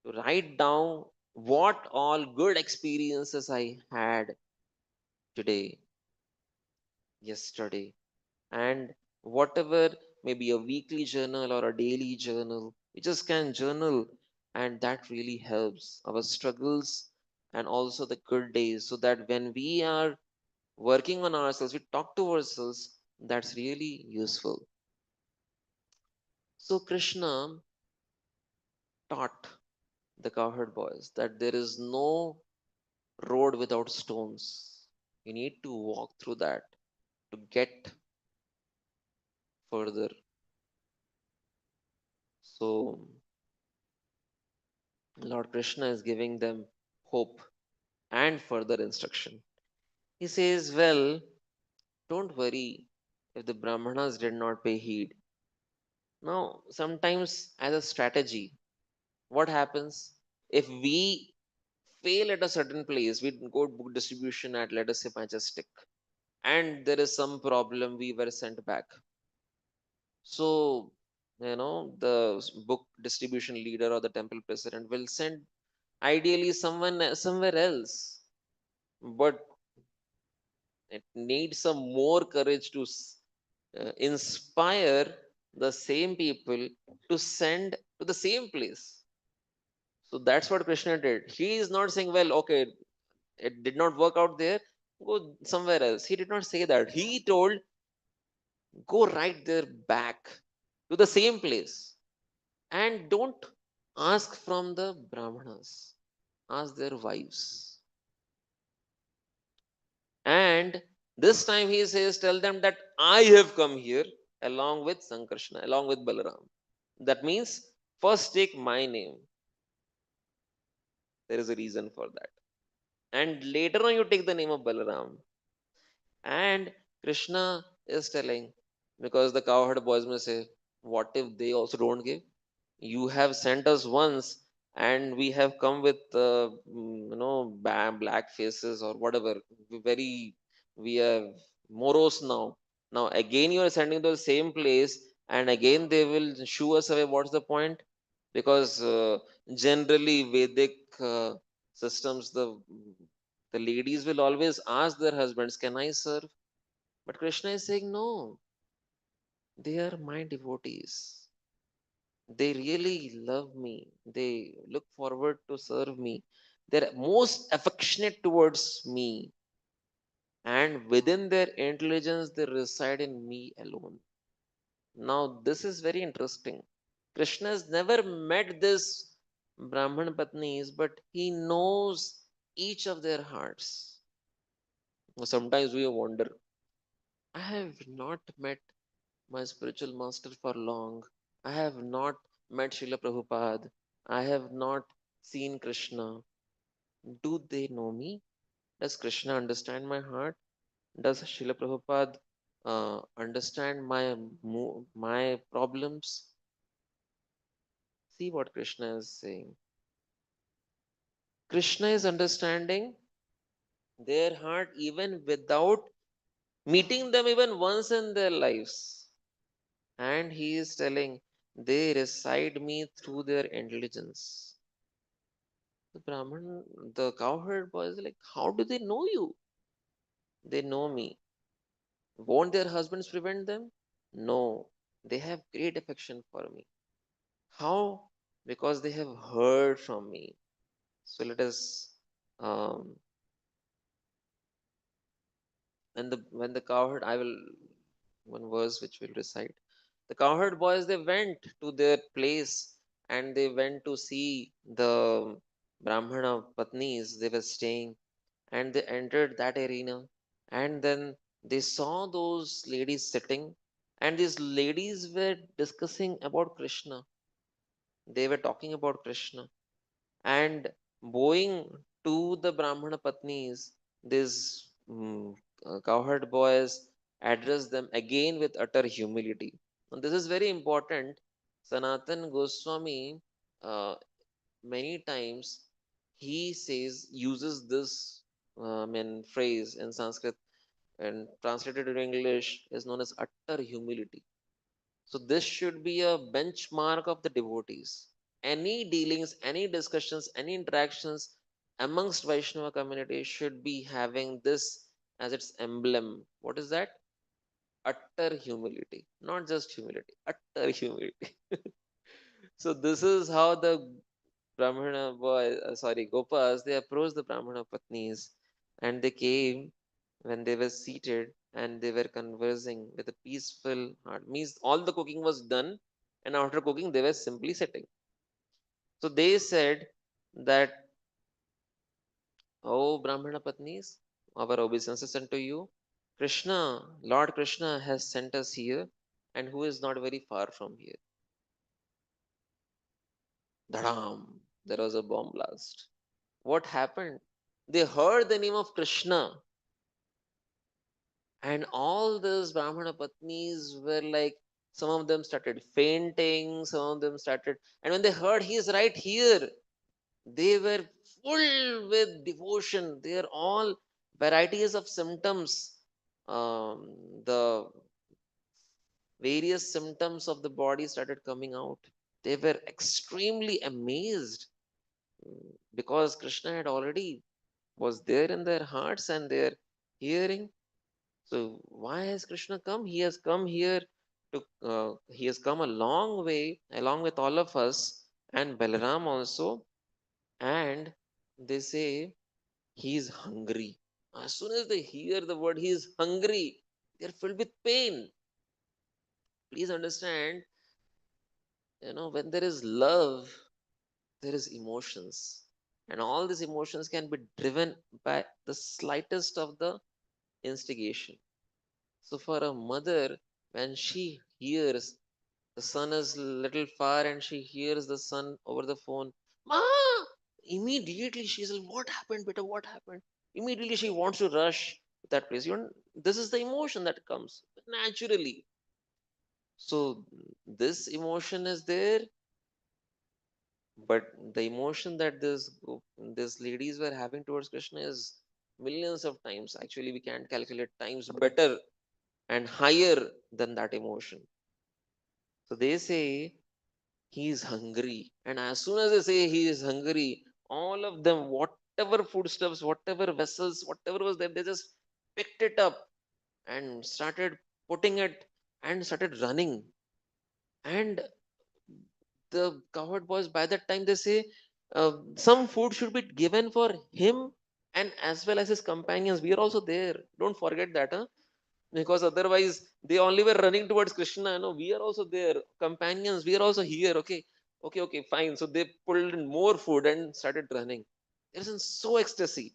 Speaker 3: to write down what all good experiences I had today, yesterday, and whatever, maybe a weekly journal or a daily journal, you just can journal. and that really helps our struggles and also the good days, so that when we are working on ourselves, we talk to ourselves, that's really useful. So Krishna taught the cowherd boys that there is no road without stones. You need to walk through that to get further. So Lord Krishna is giving them hope and further instruction. He says, well, don't worry if the Brahmanas did not pay heed. Now, sometimes as a strategy, what happens if we fail at a certain place? We go book distribution at, let us say, Majestic, and there is some problem, we were sent back. So, the book distribution leader or the temple president will send ideally someone somewhere else, but it needs some more courage to inspire the same people to send to the same place. So that's what Krishna did. He is not saying, well, okay, it did not work out there, go somewhere else. He did not say that. He told, go right there back to the same place, and don't ask from the Brahmanas, ask their wives. And this time he says, tell them that I have come here along with Sankrishna, along with Balaram. That means first take my name. There is a reason for that. And later on you take the name of Balaram. And Krishna is telling, because the cowherd boys may say, what if they also don't give? You have sent us once and we have come with black faces or whatever, very, we have morose now again you are sending to the same place, and again they will shoo us away. What's the point? Because generally Vedic systems, the ladies will always ask their husbands, can I serve? But Krishna is saying, no, they are my devotees. They really love me. They look forward to serve me. They're most affectionate towards me. And within their intelligence, they reside in me alone. Now, this is very interesting. Krishna has never met this Brahman Patnis, but he knows each of their hearts. Sometimes we wonder, I have not met my spiritual master for long. I have not met Srila Prabhupada. I have not seen Krishna. Do they know me? Does Krishna understand my heart? Does Srila Prabhupada understand my problems? See what Krishna is saying. Krishna is understanding their heart even without meeting them even once in their lives. And he is telling, they recite me through their intelligence. The Brahman, the cowherd boy is like, how do they know you? They know me. Won't their husbands prevent them? No. They have great affection for me. How? Because they have heard from me. So let us um when the cowherd, I will one verse which will recite. The cowherd boys, they went to their place and they went to see the Brahmana Patnis they were staying, and they entered that arena, and then they saw those ladies sitting, and these ladies were discussing about Krishna. They were talking about Krishna, and bowing to the Brahmana Patnis, these cowherd boys address them again with utter humility. And this is very important. Sanatan Goswami, uh, many times, he says, uses this phrase in Sanskrit, and translated to English is known as utter humility. So this should be a benchmark of the devotees. Any dealings, any discussions, any interactions amongst Vaishnava community should be having this as its emblem. What is that? Utter humility. Not just humility, utter humility. So this is how the Brahmana boy, Gopas, they approached the Brahmana Patnis and they came when they were seated and they were conversing with a peaceful heart. Means all the cooking was done, and after cooking, they were simply sitting. So they said that, "Oh, Brahmana Patnis, our obeisances unto you. Krishna, Lord Krishna has sent us here, and who is not very far from here." Dhadam! There was a bomb blast. What happened? They heard the name of Krishna, and all those Brahmana Patnis were like, some of them started fainting, some of them started, and when they heard he is right here, they were full with devotion. They are all varieties of symptoms. The various symptoms of the body started coming out. They were extremely amazed, because Krishna had already was there in their hearts and their hearing. So why has Krishna come? He has come here to. He has come a long way along with all of us and Balaram also. And they say he is hungry. As soon as they hear the word he is hungry, they are filled with pain. Please understand, when there is love, there is emotions. And all these emotions can be driven by the slightest of the instigation. So for a mother, when she hears the son is little far and she hears the son over the phone, Ma! Immediately she's like, "What happened, beta? What happened?" Immediately she wants to rush to that place. This is the emotion that comes naturally. So this emotion is there, but the emotion that these ladies were having towards Krishna is millions of times. Actually, we can't calculate times better and higher than that emotion. So they say he is hungry, and as soon as they say he is hungry, all of them, whatever foodstuffs, whatever vessels, whatever was there, they just picked it up and started putting it and started running. And the cowherd boys, by that time, they say some food should be given for him and as well as his companions. We are also there. Don't forget that, huh? Because otherwise they only were running towards Krishna. No, we are also there, companions. We are also here. Okay, okay, fine. So they pulled in more food and started running. They're in so ecstasy.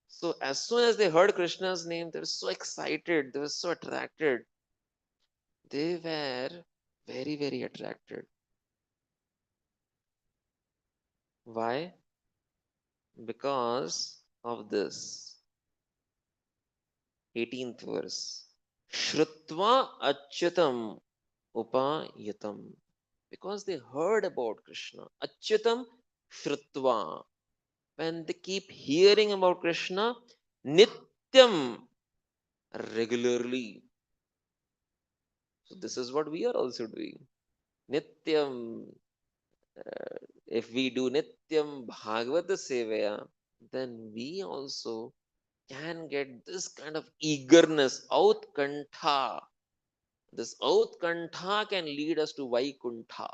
Speaker 3: So as soon as they heard Krishna's name, they were so excited. They were so attracted. They were very, very attracted. Why? Because of this 18th verse. Shrutva achyutam upayatam. Because they heard about Krishna. Achyutam Shrutva. When they keep hearing about Krishna, Nityam, regularly. So this is what we are also doing. Nityam. If we do Nityam Bhagavata Sevaya, then we also can get this kind of eagerness, outkantha. This outkantha can lead us to Vaikuntha.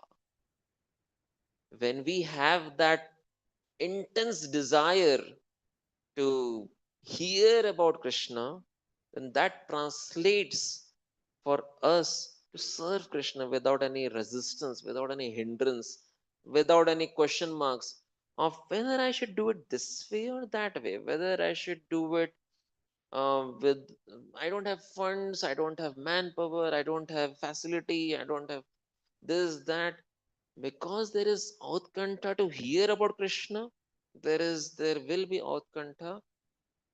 Speaker 3: When we have that intense desire to hear about Krishna, then that translates for us to serve Krishna without any resistance, without any hindrance, without any question marks of whether I should do it this way or that way, whether I should do it with I don't have funds, I don't have manpower, I don't have facility, I don't have this, that. Because there is outkantha to hear about Krishna, there will be outkantha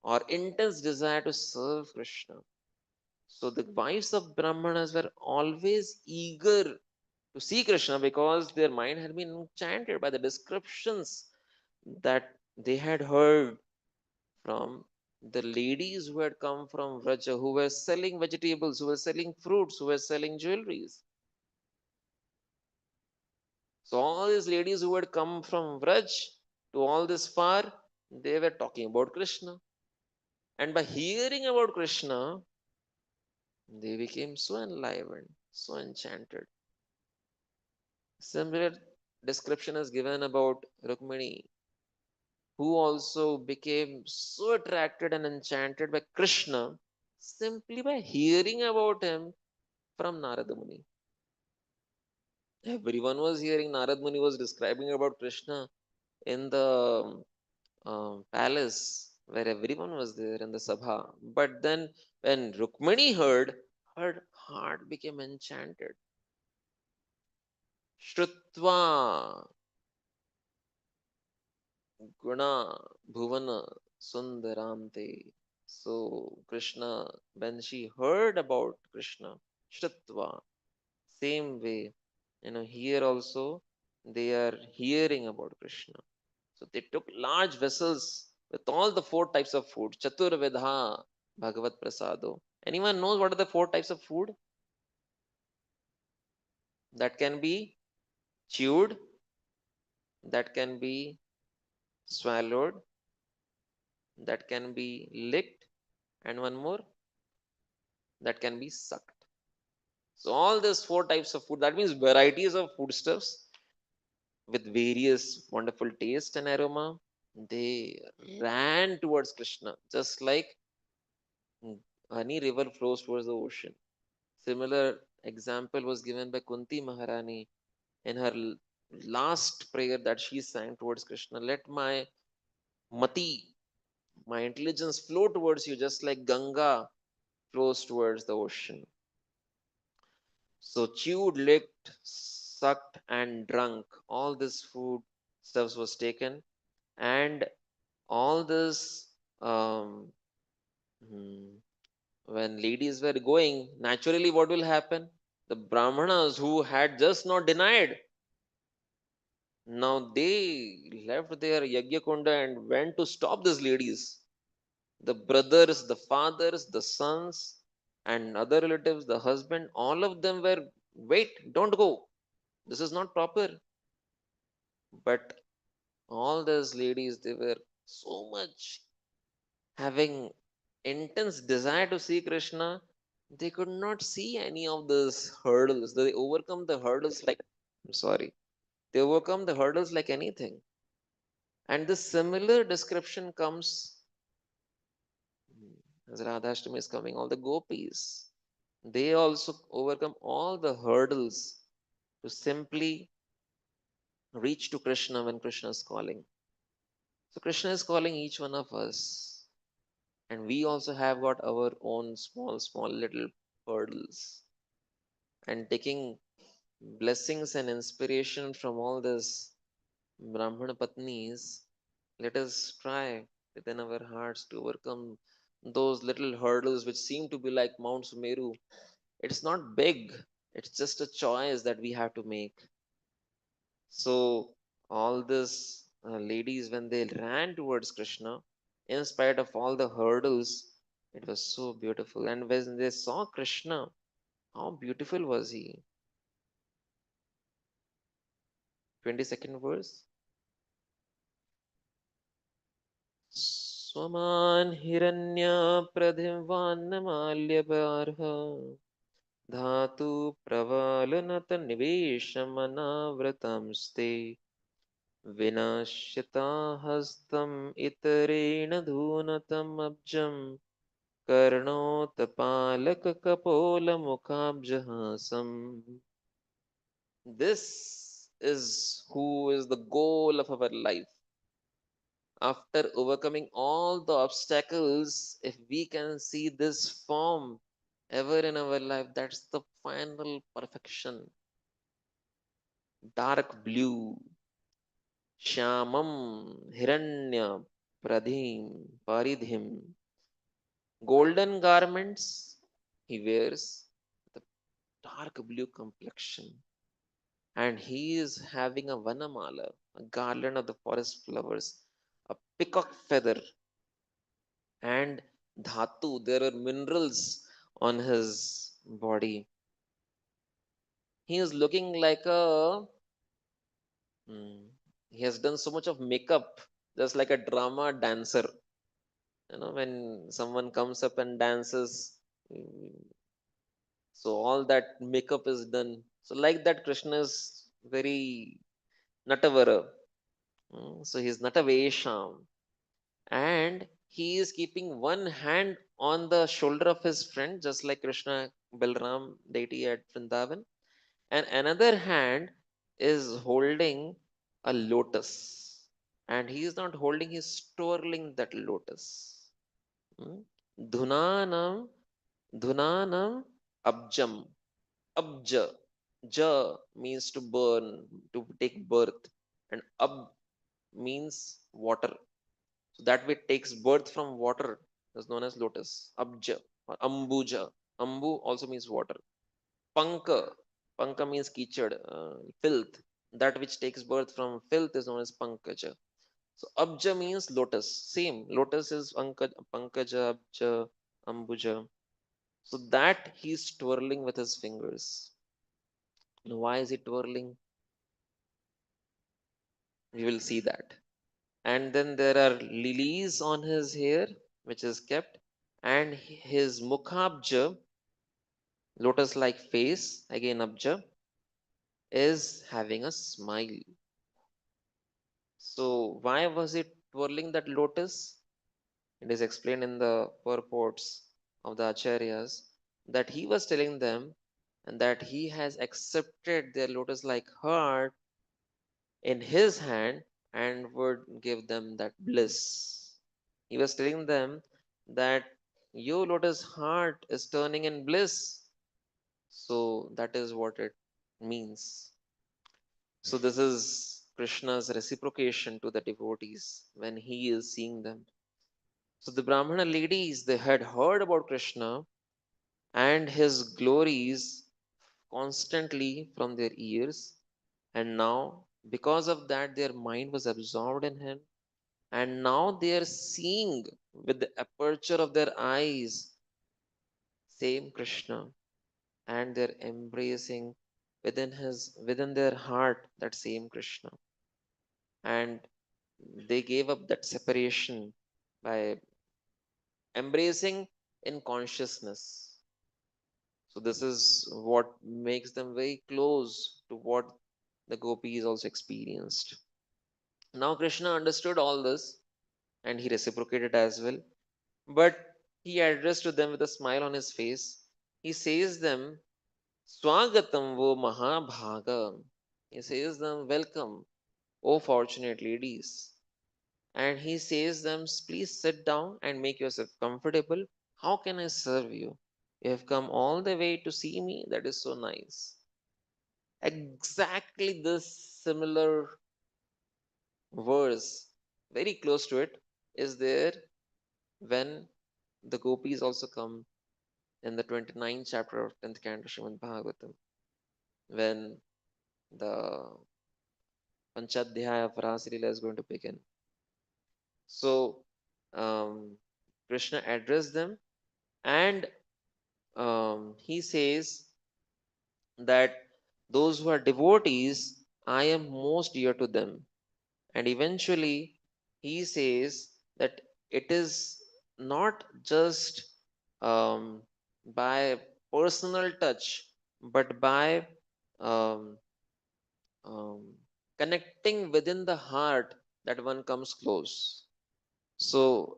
Speaker 3: or intense desire to serve Krishna. So the wives of Brahmanas were always eager to see Krishna because their mind had been enchanted by the descriptions that they had heard from the ladies who had come from Vraja, who were selling vegetables, who were selling fruits, who were selling jewelries. So all these ladies who had come from Vraj to all this far, they were talking about Krishna. And by hearing about Krishna, they became so enlivened, so enchanted. Similar, description is given about Rukmini, who also became so attracted and enchanted by Krishna simply by hearing about him from Narada Muni. Everyone was hearing Narad Muni was describing about Krishna in the palace where everyone was there in the sabha. But then when Rukmini heard, her heart became enchanted. Shrutva guna bhuvana sundaramte. So Krishna, when she heard about Krishna, Shrutva, same way, here also they are hearing about Krishna. So they took large vessels with all the four types of food. Chaturvedha Bhagavat Prasado. Anyone knows what are the four types of food? That can be chewed, that can be swallowed, that can be licked, and one more that can be sucked. So all these four types of food, that means varieties of foodstuffs with various wonderful taste and aroma, they ran towards Krishna, just like any river flows towards the ocean. Similar example was given by Kunti Maharani in her last prayer that she sang towards Krishna. Let my mati, my intelligence flow towards you just like Ganga flows towards the ocean. So chewed, licked, sucked, and drunk. All this food stuffs was taken, and all this hmm, when ladies were going, naturally what will happen? The Brahmanas who had just not denied, now they left their Yajna and went to stop these ladies. The brothers, the fathers, the sons, and other relatives, the husband, all of them were, wait, don't go. This is not proper. But all those ladies, they were so much having intense desire to see Krishna, they could not see any of those hurdles. They overcome the hurdles like, I'm sorry, they overcome the hurdles like anything. And the similar description comes as Radhashtami is coming, all the gopis. They also overcome all the hurdles to simply reach to Krishna when Krishna is calling. So Krishna is calling each one of us. And we also have got our own small, small little hurdles. And taking blessings and inspiration from all this Brahmana Patnis, let us try within our hearts to overcome those little hurdles which seem to be like Mount Sumeru. It's not big, it's just a choice that we have to make. So, all this ladies, when they ran towards Krishna, in spite of all the hurdles, it was so beautiful. And when they saw Krishna, how beautiful was he? 22nd verse. स्वमान हिरण्य प्रधिवान्नमाल्यबार्ह धातु प्रवालनत निवेशमनाव्रतंस्ते विनश्यता हस्तम् इतरेण धूनतम् अब्जम् कर्णोत्पालककपोलमुखाब्जहासम्. This is who is the goal of our life. After overcoming all the obstacles, if we can see this form ever in our life, that's the final perfection. Dark blue, Shyamam, Hiranya, Pradhim, Paridhim. Golden garments he wears, the dark blue complexion. And he is having a vanamala, a garland of the forest flowers, a peacock feather, and dhatu. There are minerals on his body. He is looking like a. Hmm, he has done so much of makeup, just like a drama dancer. When someone comes up and dances, mm, so all that makeup is done. So, like that, Krishna is very Natavara. So he's Natavesham. And he is keeping one hand on the shoulder of his friend, just like Krishna Balram deity at Vrindavan, and another hand is holding a lotus. And he is not holding, he is twirling that lotus. Hmm? Dhunanam, Dhunanam Abjam. Abja. Ja means to burn, to take birth. And Ab means water. So that which takes birth from water is known as lotus. Abja or Ambuja. Ambu also means water. Panka. Panka means kichad, filth. That which takes birth from filth is known as Pankaja. So Abja means lotus. Same. Lotus is Pankaja, Abja, Ambuja. So that he's twirling with his fingers. Now, why is he twirling? We will see that. And then there are lilies on his hair, which is kept. And his Mukhabja, lotus like face, again Abja, is having a smile. So, why was it twirling that lotus? It is explained in the purports of the Acharyas that he was telling them and that he has accepted their lotus like heart in his hand and would give them that bliss. He was telling them that your lotus heart is turning in bliss. So, that is what it means. So, this is Krishna's reciprocation to the devotees when he is seeing them. So, the Brahmana ladies, they had heard about Krishna and his glories constantly from their ears, and now, because of that, their mind was absorbed in him, and now they are seeing with the aperture of their eyes same Krishna, and they're embracing within their heart that same Krishna, and they gave up that separation by embracing in consciousness. So this is what makes them very close to what the gopis also experienced. Now Krishna understood all this and he reciprocated as well. But he addressed to them with a smile on his face. He says them, Swagatam vo Mahabhaga. He says them, welcome, O fortunate ladies. And he says them, please sit down and make yourself comfortable. How can I serve you? You have come all the way to see me. That is so nice. Exactly this similar verse, very close to it, is there when the gopis also come in the 29th chapter of 10th canto Srimad Bhagavatam, when the Panchadhyaya of Rasalila is going to begin. So, Krishna addressed them and he says that those who are devotees, I am most dear to them. And eventually, he says that it is not just um, by personal touch, but by um, um, connecting within the heart that one comes close. So,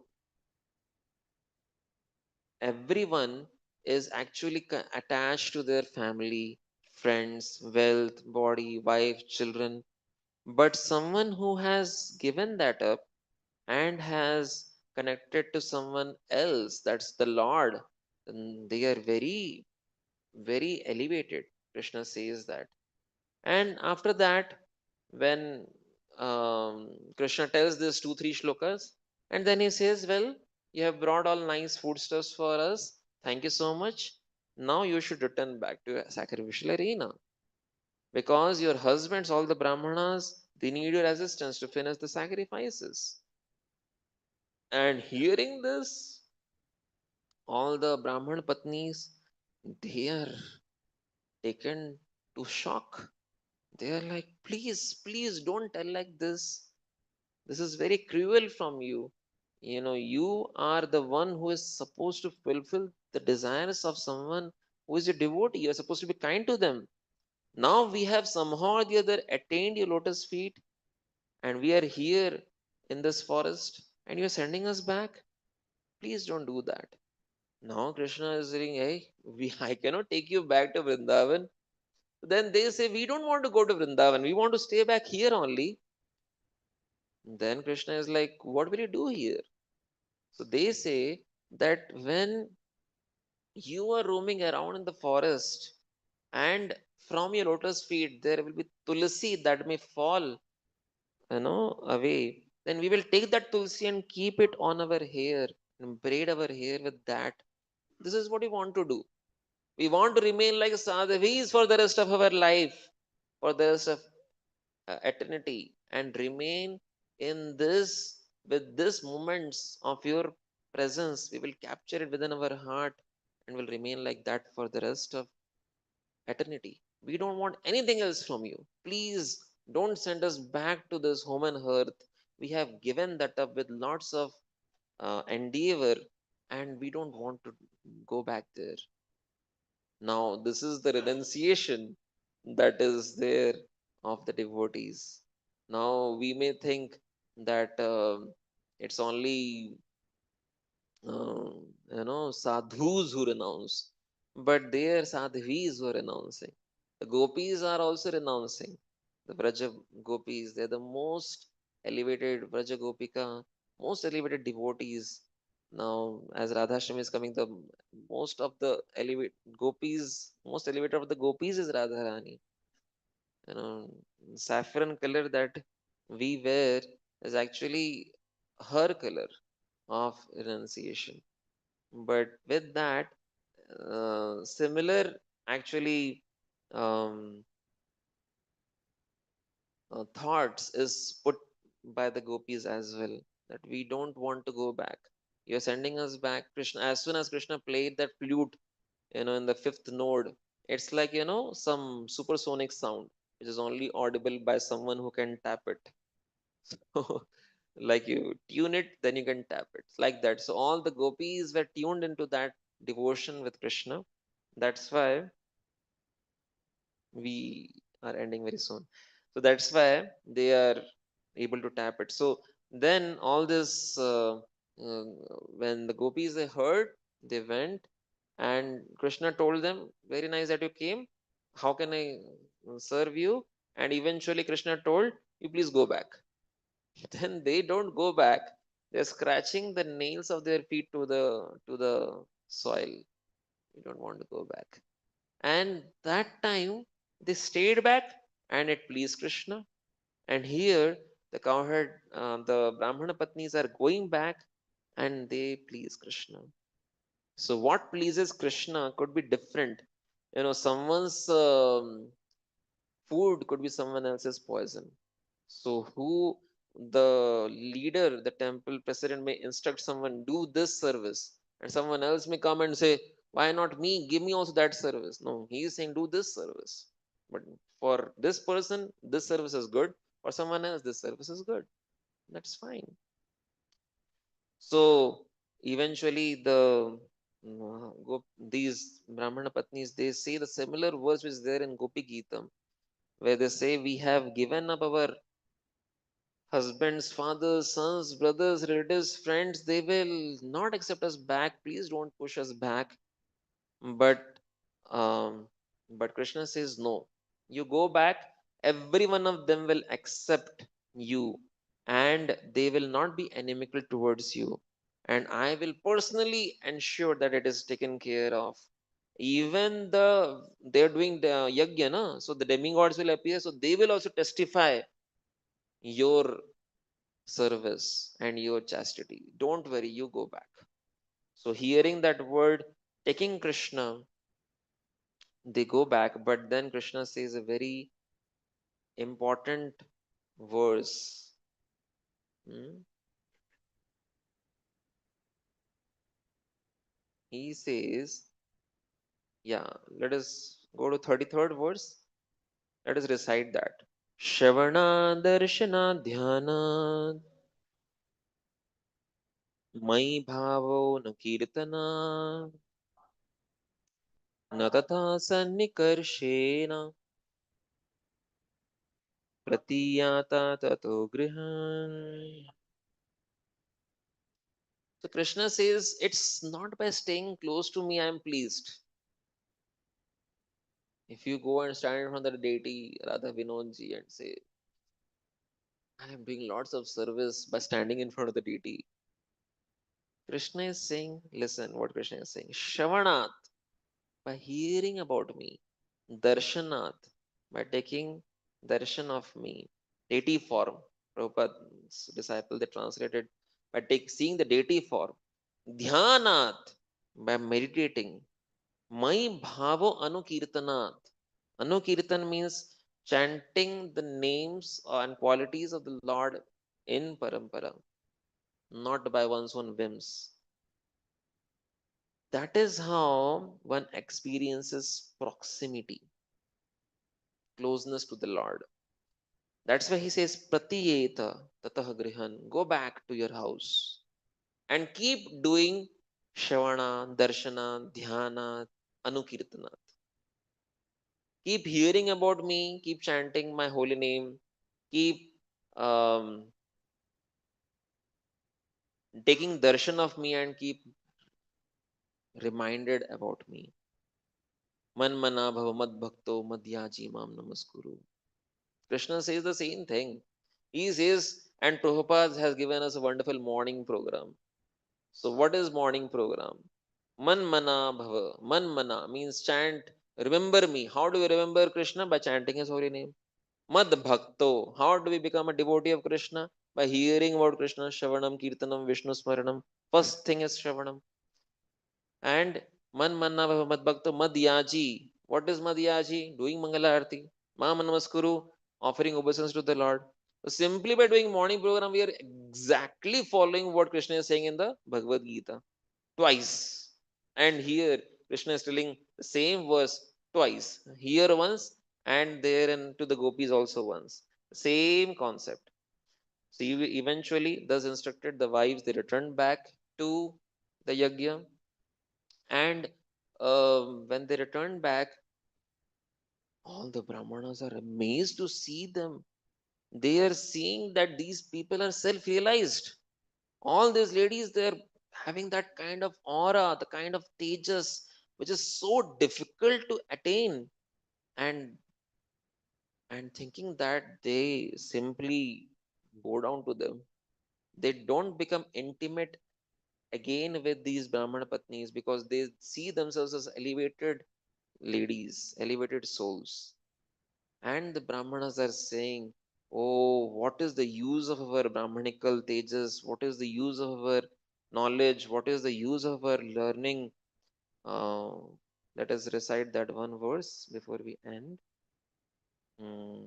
Speaker 3: everyone is actually attached to their family, friends, wealth, body, wife, children. But someone who has given that up and has connected to someone else, that's the Lord, then they are very, very elevated. Krishna says that. And after that, when Krishna tells this two, three shlokas, and then he says, well, you have brought all nice foodstuffs for us. Thank you so much. Now you should return back to your sacrificial arena because your husbands, all the Brahmanas, they need your assistance to finish the sacrifices. And hearing this, all the Brahman Patnis, they are taken to shock. They are like, please, please don't tell like this. This is very cruel from you. You know, you are the one who is supposed to fulfill the desires of someone who is a devotee. You're supposed to be kind to them. Now we have somehow or the other attained your lotus feet, and we are here in this forest, and you're sending us back. Please don't do that. Now Krishna is saying, hey, I cannot take you back to Vrindavan. Then they say, we don't want to go to Vrindavan. We want to stay back here only. Then Krishna is like, what will you do here? So they say that when you are roaming around in the forest and from your lotus feet there will be tulsi that may fall, away, then we will take that tulsi and keep it on our hair and braid our hair with that. This is what we want to do. We want to remain like sadhavis for the rest of our life, for the rest of eternity, and remain in this with this moments of your presence. We will capture it within our heart and will remain like that for the rest of eternity. We don't want anything else from you. Please don't send us back to this home and earth. We have given that up with lots of endeavor, and we don't want to go back there. Now, this is the renunciation that is there of the devotees. Now, we may think that it's only sadhus who renounce, but they are sadhvis who are renouncing. The gopis are also renouncing. The Vraja gopis, they're the most elevated Vraja gopika, most elevated devotees. Now, as Radhashram is coming, the most of the elevate gopis, most elevated of the gopis is Radharani. You know, saffron color that we wear is actually her color of renunciation. But with that, similar actually um, thoughts is put by the gopis as well, that we don't want to go back. You're sending us back. Krishna, as soon as Krishna played that flute, in the fifth node, it's like, some supersonic sound, which is only audible by someone who can tap it. So, like you tune it, then you can tap it. It's like that. So all the gopis were tuned into that devotion with Krishna. That's why we are ending very soon. So that's why they are able to tap it. So then all this, when the gopis they heard, they went, and Krishna told them, "Very nice that you came. How can I serve you?" And eventually Krishna told, "You please go back." Then they don't go back. They're scratching the nails of their feet to the soil. We don't want to go back. And that time they stayed back, and it pleased Krishna. And here the cowherd, the Brahmana Patnis are going back, and they please Krishna. So what pleases Krishna could be different. Someone's food could be someone else's poison. So who the leader, the temple president may instruct someone do this service, and someone else may come and say, "Why not me? Give me also that service." No, he is saying do this service. But for this person, this service is good. For someone else, this service is good. That's fine. So eventually, these Brahmana Patnis they say the similar verse which is there in Gopi Geetam, where they say, "We have given up our husbands, fathers, sons, brothers, relatives, friends, they will not accept us back. Please don't push us back." But um, but Krishna says no. You go back, every one of them will accept you, and they will not be inimical towards you. And I will personally ensure that it is taken care of. Even they're doing the yajna, na? So the demigods will appear, so they will also testify your service and your chastity. Don't worry, you go back. So, hearing that word, taking Krishna, they go back. But then Krishna says a very important verse. Hmm? He says, yeah, let us go to 33rd verse. Let us recite that. Shavana darshana dhyana mai bhavo na kirtana na tata sannikarshena pratiyata tato grihan. So Krishna says, it's not by staying close to me I am pleased. If you go and stand in front of the deity Radha Vinodji and say, I am doing lots of service by standing in front of the deity, Krishna is saying, listen what Krishna is saying. Shravanat, by hearing about me. Darshanat, by taking darshan of me. Deity form. Prabhupada's disciple, they translated by seeing the deity form. Dhyanat, by meditating. Mai bhavo anukirtanat. Anukirtan means chanting the names and qualities of the Lord in parampara, not by one's own whims. That is how one experiences proximity, closeness to the Lord. That's why he says, Pratiyeta tatah grihan, go back to your house and keep doing Shravana, Darshana, Dhyana, Anukirtana. Keep hearing about me, keep chanting my holy name, keep um, taking darshan of me and keep reminded about me. Man mana bhava mad bhakto madhyaji mam namaskuru. Krishna says the same thing. He says, and Prabhupada has given us a wonderful morning program. So, what is morning program? Man mana bhava. Man mana means chant, remember me. How do we remember Krishna? By chanting his holy name. Mad bhakto. How do we become a devotee of Krishna? By hearing about Krishna, Shravanam, Kirtanam, Vishnu Smaranam. First thing is Shravanam. And man manna bhava mad bhakto madhyaji. What is madhyaji? Doing Mangala Arti. Ma namaskuru, offering obeisance to the Lord. So simply by doing morning program, we are exactly following what Krishna is saying in the Bhagavad Gita twice. And here Krishna is telling the same verse twice. Here once and there and to the gopis also once. Same concept. So eventually, thus instructed the wives, they returned back to the yajna, and when they returned back, all the brahmanas are amazed to see them. They are seeing that these people are self-realized. All these ladies, they're having that kind of aura, the kind of tejas, which is so difficult to attain, and thinking that they simply go down to them. They don't become intimate again with these Brahmana Patnis because they see themselves as elevated ladies, elevated souls. And the Brahmanas are saying, oh, what is the use of our Brahmanical tejas? What is the use of our knowledge? What is the use of our learning? Uh, Let us recite that one verse before we end. Hmm.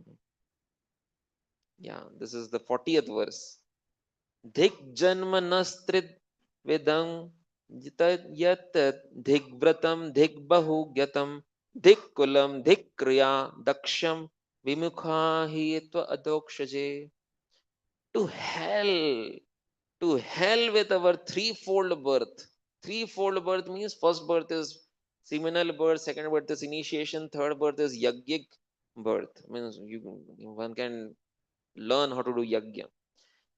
Speaker 3: Yeah, this is the 40th verse. Dhik janma nastrit vedam yat dhik vratam dhik bahu gyatam dhik kulam dhik kriya daksham vimukha hi tva adokshaje. To hell, to hell with our threefold birth. Threefold birth means first birth is seminal birth, second birth is initiation, third birth is yajnik birth. Means one can learn how to do yajna.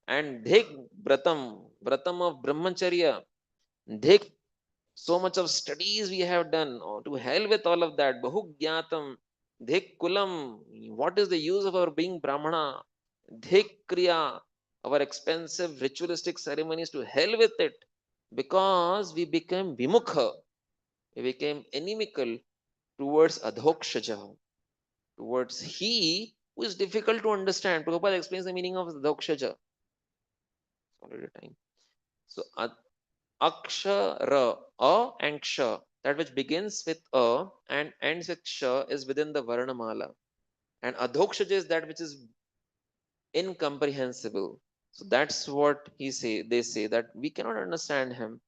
Speaker 3: And dhik vratam of brahmacharya, dhik so much of studies we have done. Oh, to hell with all of that. Bahugyatam, dhik kulam. What is the use of our being brahmana? Dhik kriya, our expensive ritualistic ceremonies. To hell with it, because we became vimukha. We became inimical towards adhokshaja, towards he who is difficult to understand. Prabhupada explains the meaning of adhokshaja. Already time. So akshara, a and ksha, that which begins with a and ends with ksha is within the varnamala. And adhokshaja is that which is incomprehensible. So that's what they say that we cannot understand him.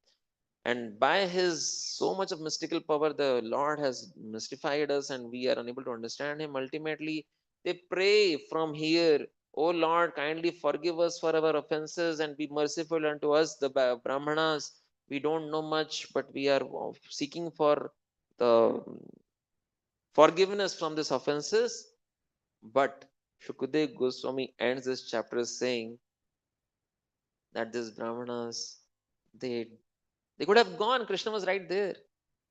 Speaker 3: And by his so much of mystical power, the Lord has mystified us and we are unable to understand him. Ultimately, they pray from here, oh Lord, kindly forgive us for our offenses and be merciful unto us, the Brahmanas. We don't know much, but we are seeking for the forgiveness from these offenses. But Shukadev Goswami ends this chapter saying that these Brahmanas, they they could have gone. Krishna was right there,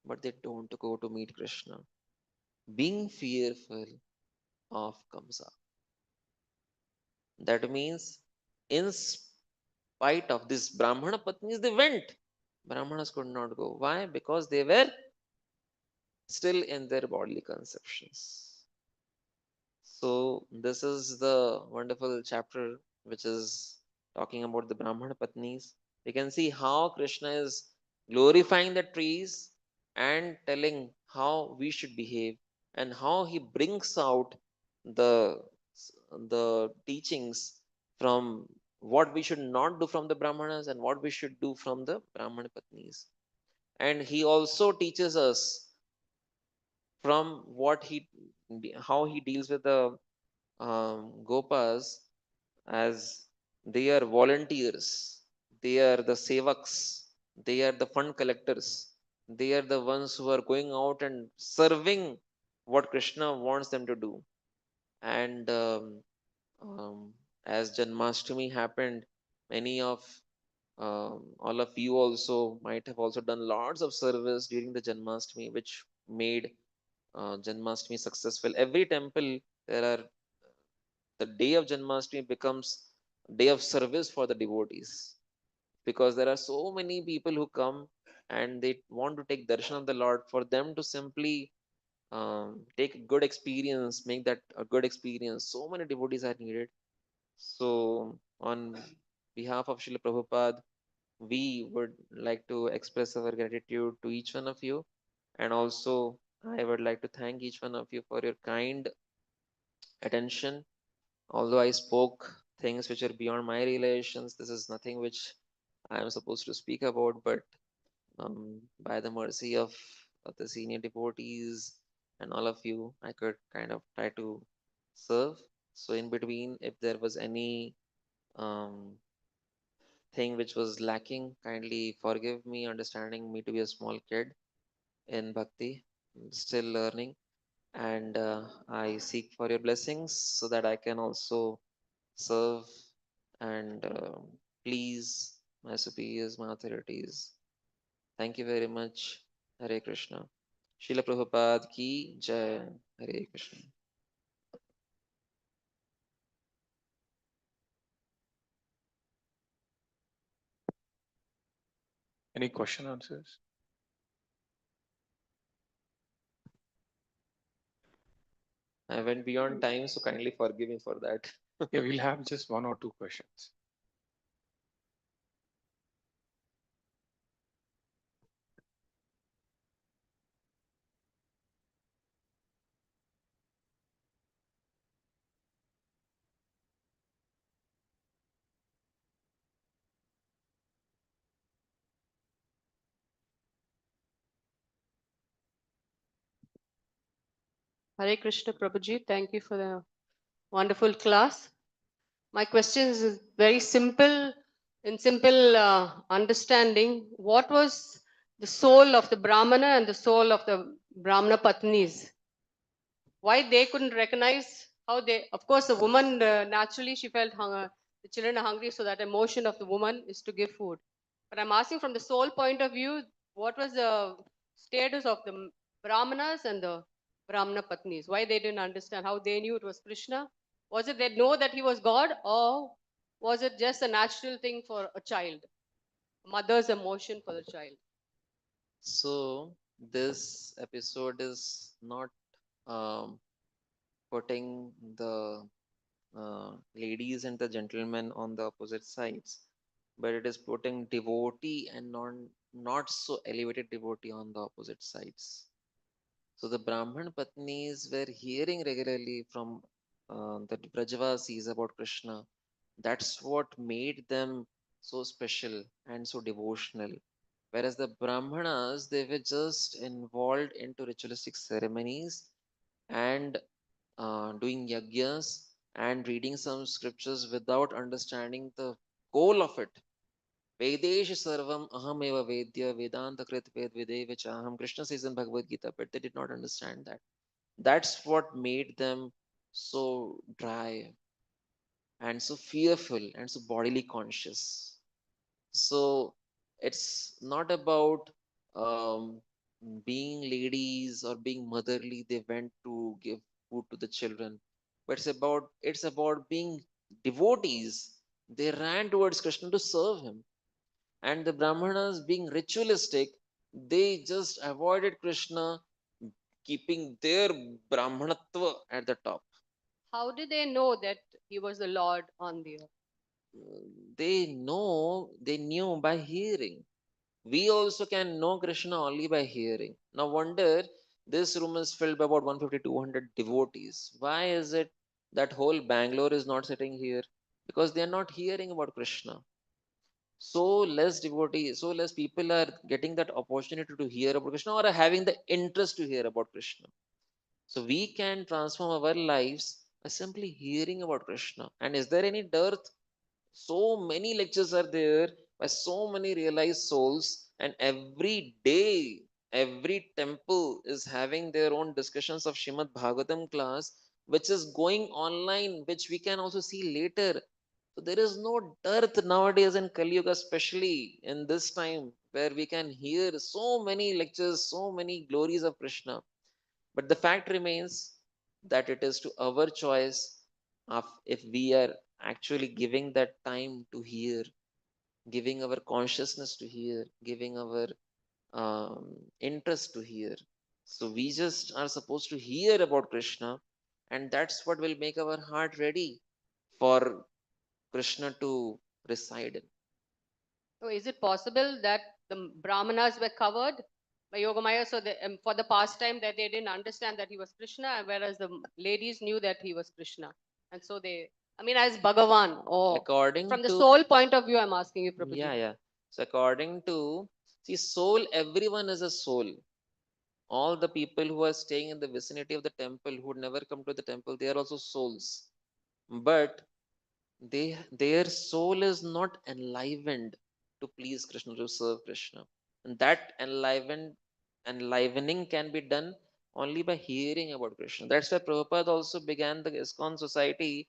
Speaker 3: but they don't go to meet Krishna, being fearful of Kamsa. That means, in spite of this Brahmana Patnis, they went. Brahmanas could not go. Why? Because they were still in their bodily conceptions. So, this is the wonderful chapter which is talking about the Brahmana Patnis. We can see how Krishna is glorifying the trees and telling how we should behave, and how he brings out the teachings from what we should not do from the Brahmanas and what we should do from the Brahmana Patnis. And he also teaches us from how he deals with the Gopas, as they are volunteers, they are the sevaks, they are the fund collectors, they are the ones who are going out and serving what Krishna wants them to do. And um, as Janmashtami happened, many of all of you also might have also done lots of service during the Janmashtami, which made Janmashtami successful. Every temple, there are the day of Janmashtami becomes day of service for the devotees, because there are so many people who come and they want to take darshan of the Lord. For them to simply take a good experience, make that a good experience, so many devotees are needed. So, on behalf of Srila Prabhupada, we would like to express our gratitude to each one of you. And also, I would like to thank each one of you for your kind attention. Although I spoke things which are beyond my relations, this is nothing which I am supposed to speak about, but by the mercy of the senior devotees and all of you, I could kind of try to serve. So, in between, if there was any um, thing which was lacking, kindly forgive me, understanding me to be a small kid in bhakti, still learning. And I seek for your blessings so that I can also serve and please my superiors, my authorities. Thank you very much. Hare Krishna. Srila Prabhupada ki jai. Hare Krishna.
Speaker 2: Any question answers?
Speaker 3: I went beyond time, so kindly forgive me for that.
Speaker 2: Yeah, we'll have just one or two questions.
Speaker 4: Hare Krishna Prabhuji, thank you for the wonderful class. My question is very simple, in simple understanding. What was the soul of the Brahmana and the soul of the Brahmana Patnis? Why they couldn't recognize how they, of course, the woman naturally she felt hunger, the children are hungry, so that emotion of the woman is to give food. But I'm asking from the soul point of view, what was the status of the Brahmanas and the Brahmana Patnis? Why they didn't understand, how they knew it was Krishna? Was it they know that he was God, or was it just a natural thing for a child? Mother's emotion for the child.
Speaker 3: So, this episode is not um, putting the ladies and the gentlemen on the opposite sides, but it is putting devotee and not so elevated devotee on the opposite sides. So the Brahman Patnis were hearing regularly from the Brajavasis about Krishna. That's what made them so special and so devotional. Whereas the Brahmanas, they were just involved into ritualistic ceremonies and doing yagyas and reading some scriptures without understanding the goal of it. Vedesh sarvam ahameva vedya vedanta krit ved videvicha aham. Krishna says in Bhagavad Gita, but they did not understand that. That's what made them so dry, and so fearful, and so bodily conscious. So it's not about um, being ladies or being motherly. They went to give food to the children, but it's about being devotees. They ran towards Krishna to serve him, and the Brahmanas being ritualistic, they just avoided Krishna, keeping their Brahmanatva at the top.
Speaker 4: How did they know that he was the Lord on the earth?
Speaker 3: They knew by hearing. We also can know Krishna only by hearing. No wonder this room is filled by about 150, 200 devotees. Why is it that whole Bangalore is not sitting here? Because they are not hearing about Krishna. So less devotees, so less people are getting that opportunity to hear about Krishna or are having the interest to hear about Krishna. So we can transform our lives by simply hearing about Krishna. And is there any dearth? So many lectures are there by so many realized souls, and every day, every temple is having their own discussions of Shrimad Bhagavatam class, which is going online, which we can also see later. So there is no dearth nowadays in Kali Yuga, especially in this time where we can hear so many lectures, so many glories of Krishna. But the fact remains that it is to our choice of if we are actually giving that time to hear, giving our consciousness to hear, giving our interest to hear. So we just are supposed to hear about Krishna, and that's what will make our heart ready for Krishna to reside in.
Speaker 4: So is it possible that the Brahmanas were covered by Yogamaya, so for the pastime that they didn't understand that he was Krishna, whereas the ladies knew that he was Krishna, and so they, I mean, as Bhagavan, or
Speaker 3: According
Speaker 4: from the
Speaker 3: to,
Speaker 4: soul point of view, I'm asking you, Prabhuji.
Speaker 3: yeah. So according to, see, soul, everyone is a soul. All the people who are staying in the vicinity of the temple who would never come to the temple, they are also souls. But their soul is not enlivened to please Krishna, to serve Krishna. And that enlivening can be done only by hearing about Krishna. That's why Prabhupada also began the ISKCON society,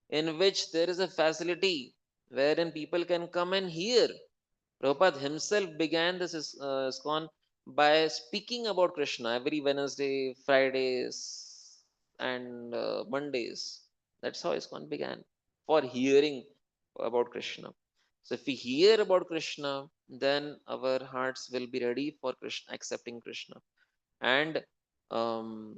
Speaker 3: in which there is a facility wherein people can come and hear. Prabhupada himself began this ISKCON by speaking about Krishna every Wednesday, Fridays, and Mondays. That's how ISKCON began, for hearing about Krishna. So if we hear about Krishna, then our hearts will be ready for Krishna, accepting Krishna. And um,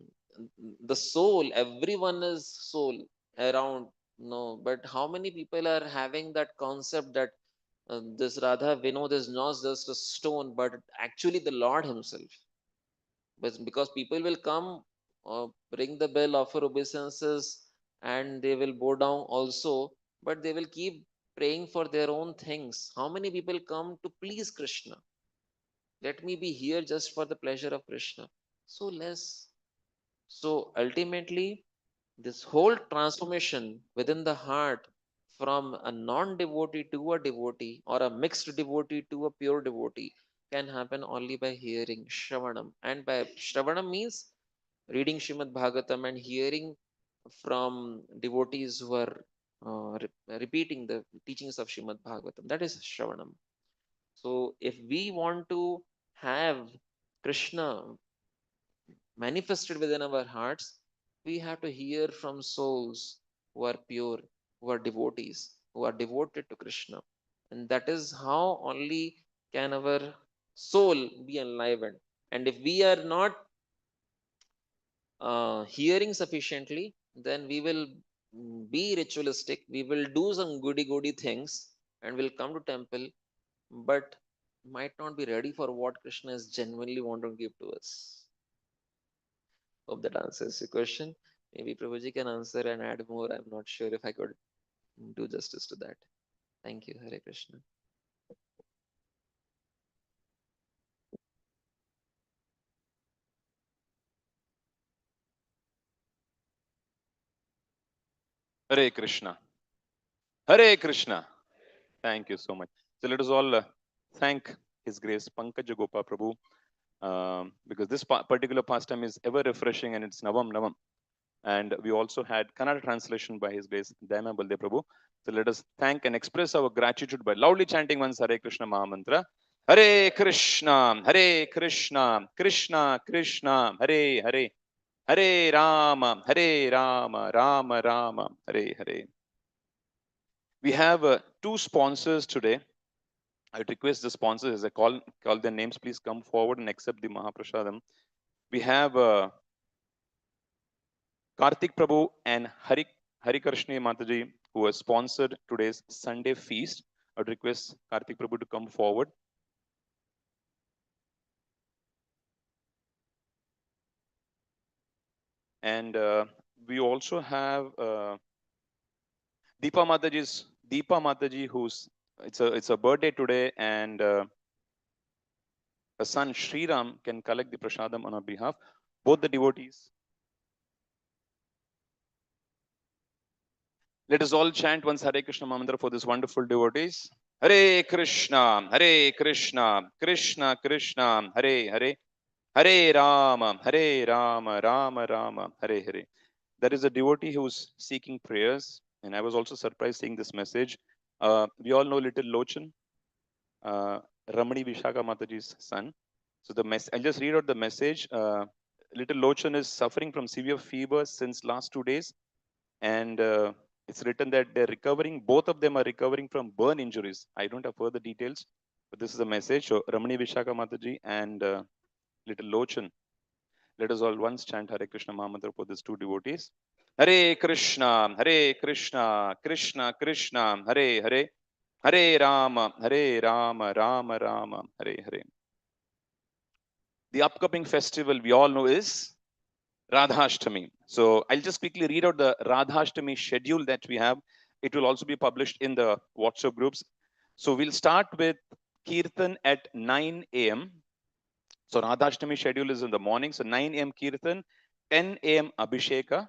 Speaker 3: the soul, everyone is soul around. No, but how many people are having that concept that this Radha Vinod is not just a stone, but actually the Lord Himself. But because people will come, ring the bell, offer obeisances, and they will bow down also, but they will keep praying for their own things. How many people come to please Krishna? Let me be here just for the pleasure of Krishna. So less. So ultimately, this whole transformation within the heart from a non devotee to a devotee or a mixed devotee to a pure devotee can happen only by hearing Shravanam. And by Shravanam means reading Shrimad Bhagavatam and hearing from devotees who are repeating the teachings of Shrimad Bhagavatam. That is Shravanam. So if we want to have Krishna manifested within our hearts, we have to hear from souls who are pure, who are devotees, who are devoted to Krishna. And that is how only can our soul be enlivened. And if we are not hearing sufficiently, then we will be ritualistic. We will do some goody goody things and will come to temple, but might not be ready for what Krishna is genuinely want to give to us. Hope that answers your question. Maybe Prabhuji can answer and add more. I'm not sure if I could do justice to that. Thank you. Hare Krishna.
Speaker 5: Hare Krishna. Hare Krishna. Thank you so much. So let us all thank His Grace Pankaj Gopal Prabhu, because this particular pastime is ever refreshing and it's Navam Navam. And we also had Kannada translation by His Grace Dayama Balde Prabhu. So let us thank and express our gratitude by loudly chanting once Hare Krishna Mahamantra. Hare Krishna, Hare Krishna, Krishna Krishna, Hare Hare, Hare Rama, Hare Rama, Rama Rama, Hare Hare. We have two sponsors today. I would request the sponsors, as I call their names, please come forward and accept the Mahaprasadam. We have Karthik Prabhu and Harikrishna Mataji, who has sponsored today's Sunday feast. I would request Karthik Prabhu to come forward. And we also have Deepa Mataji, who's it's a birthday today, and her son Sriram can collect the prasadam on her behalf. Both the devotees. Let us all chant once Hare Krishna Mantra for this wonderful devotees. Hare Krishna, Hare Krishna, Krishna Krishna, Hare Hare, Hare Rama, Hare Rama, Rama Rama, Hare Hare. There is a devotee who's seeking prayers, and I was also surprised seeing this message. We all know little Lochan, Ramani Vishaka Mataji's son. So I'll just read out the message. Little Lochan is suffering from severe fever since last 2 days, and it's written that they're recovering. Both of them are recovering from burn injuries. I don't have further details, but this is the message. So Ramani Vishaka Mataji and little Lochan. Let us all once chant Hare Krishna Mahamantra for these two devotees. Hare Krishna, Hare Krishna, Krishna Krishna, Hare Hare, Hare Rama, Hare Rama, Rama Rama, Hare Hare. The upcoming festival we all know is Radhashtami. So I'll just quickly read out the Radhashtami schedule that we have. It will also be published in the WhatsApp groups. So we'll start with Kirtan at 9 a.m. So Radhashtami schedule is in the morning. So 9 a.m. Kirtan, 10 a.m. Abhisheka,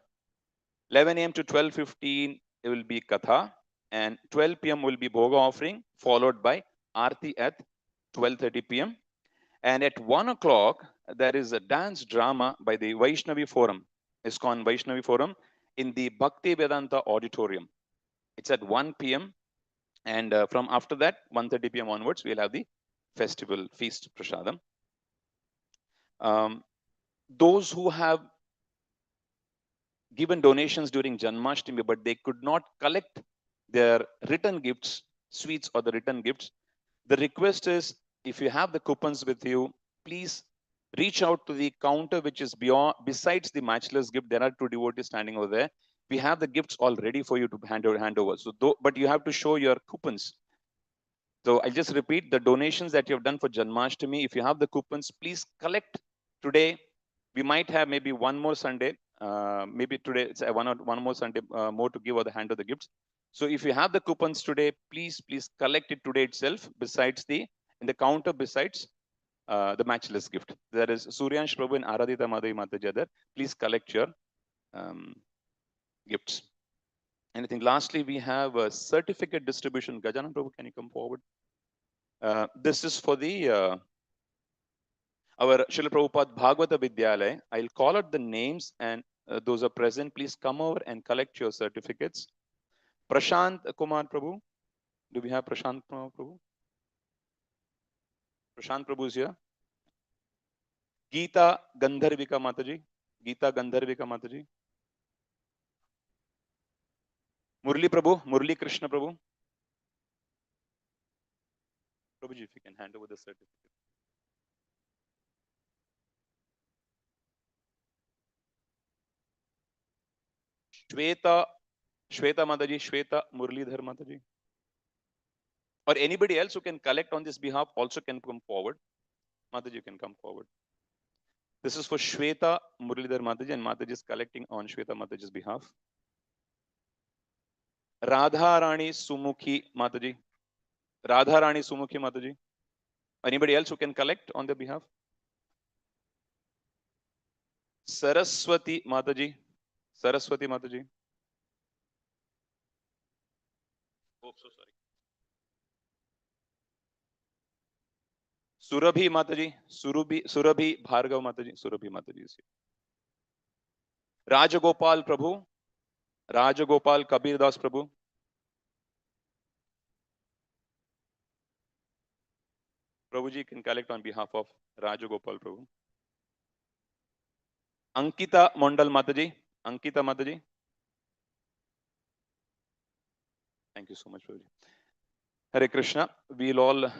Speaker 5: 11 a.m. to 12:15 it will be Katha, and 12 p.m. will be Bhoga offering, followed by Aarti at 12:30 p.m. And at 1 o'clock, there is a dance drama by the Vaishnavi Forum, ISKCON Vaishnavi Forum, in the Bhakti Vedanta Auditorium. It's at 1 p.m. And from after that, 1:30 p.m. onwards, we'll have the festival feast prasadam. Those who have given donations during Janmashtami, but they could not collect their return gifts, sweets or the return gifts, the request is, if you have the coupons with you, please reach out to the counter which is besides the matchless gift. There are two devotees standing over there. We have the gifts all ready for you to hand over. So, but you have to show your coupons. So I'll just repeat the donations that you have done for Janmashtami. If you have the coupons, please collect today. We might have maybe one more Sunday. Maybe today it's one more Sunday more to give or the hand of the gifts. So if you have the coupons today, please collect it today itself. Besides in the counter, besides the matchless gift, there is Suryansh Prabhu and Aradhita Madhavi Mataji. Please collect your gifts. Anything? Lastly, we have a certificate distribution. Gajanan Prabhu, can you come forward? This is for the our Srila Prabhupada Bhagavata Vidyalaya. I'll call out the names, and those are present. Please come over and collect your certificates. Prashant Kumar Prabhu. Do we have Prashant Kumar Prabhu? Prashant Prabhu is here. Geeta Gandharvika Mataji. Geeta Gandharvika Mataji. Murli Prabhu. Murli Krishna Prabhu. Prabhuji, if you can hand over the certificate. Shweta Mataji. Shweta Murlidhar Mataji. Or anybody else who can collect on this behalf also can come forward. Mataji, you can come forward. This is for Shweta Murlidhar Mataji, and Mataji is collecting on Shweta Mataji's behalf. Radha Rani Sumukhi Mataji. Radha Rani Sumukhi Mataji. Anybody else who can collect on their behalf? Saraswati Mataji. Saraswati Mataji. Oh, so sorry. Surabhi Mataji. Surabhi Bhargav Mataji. Surabhi Mataji is here. Rajagopal Prabhu, Rajagopal Kabir Das Prabhu. Prabhuji can collect on behalf of Rajagopal Prabhu. Ankita Mondal Mataji, Ankita Mataji. Thank you so much, Prabhuji. Hare Krishna. We'll all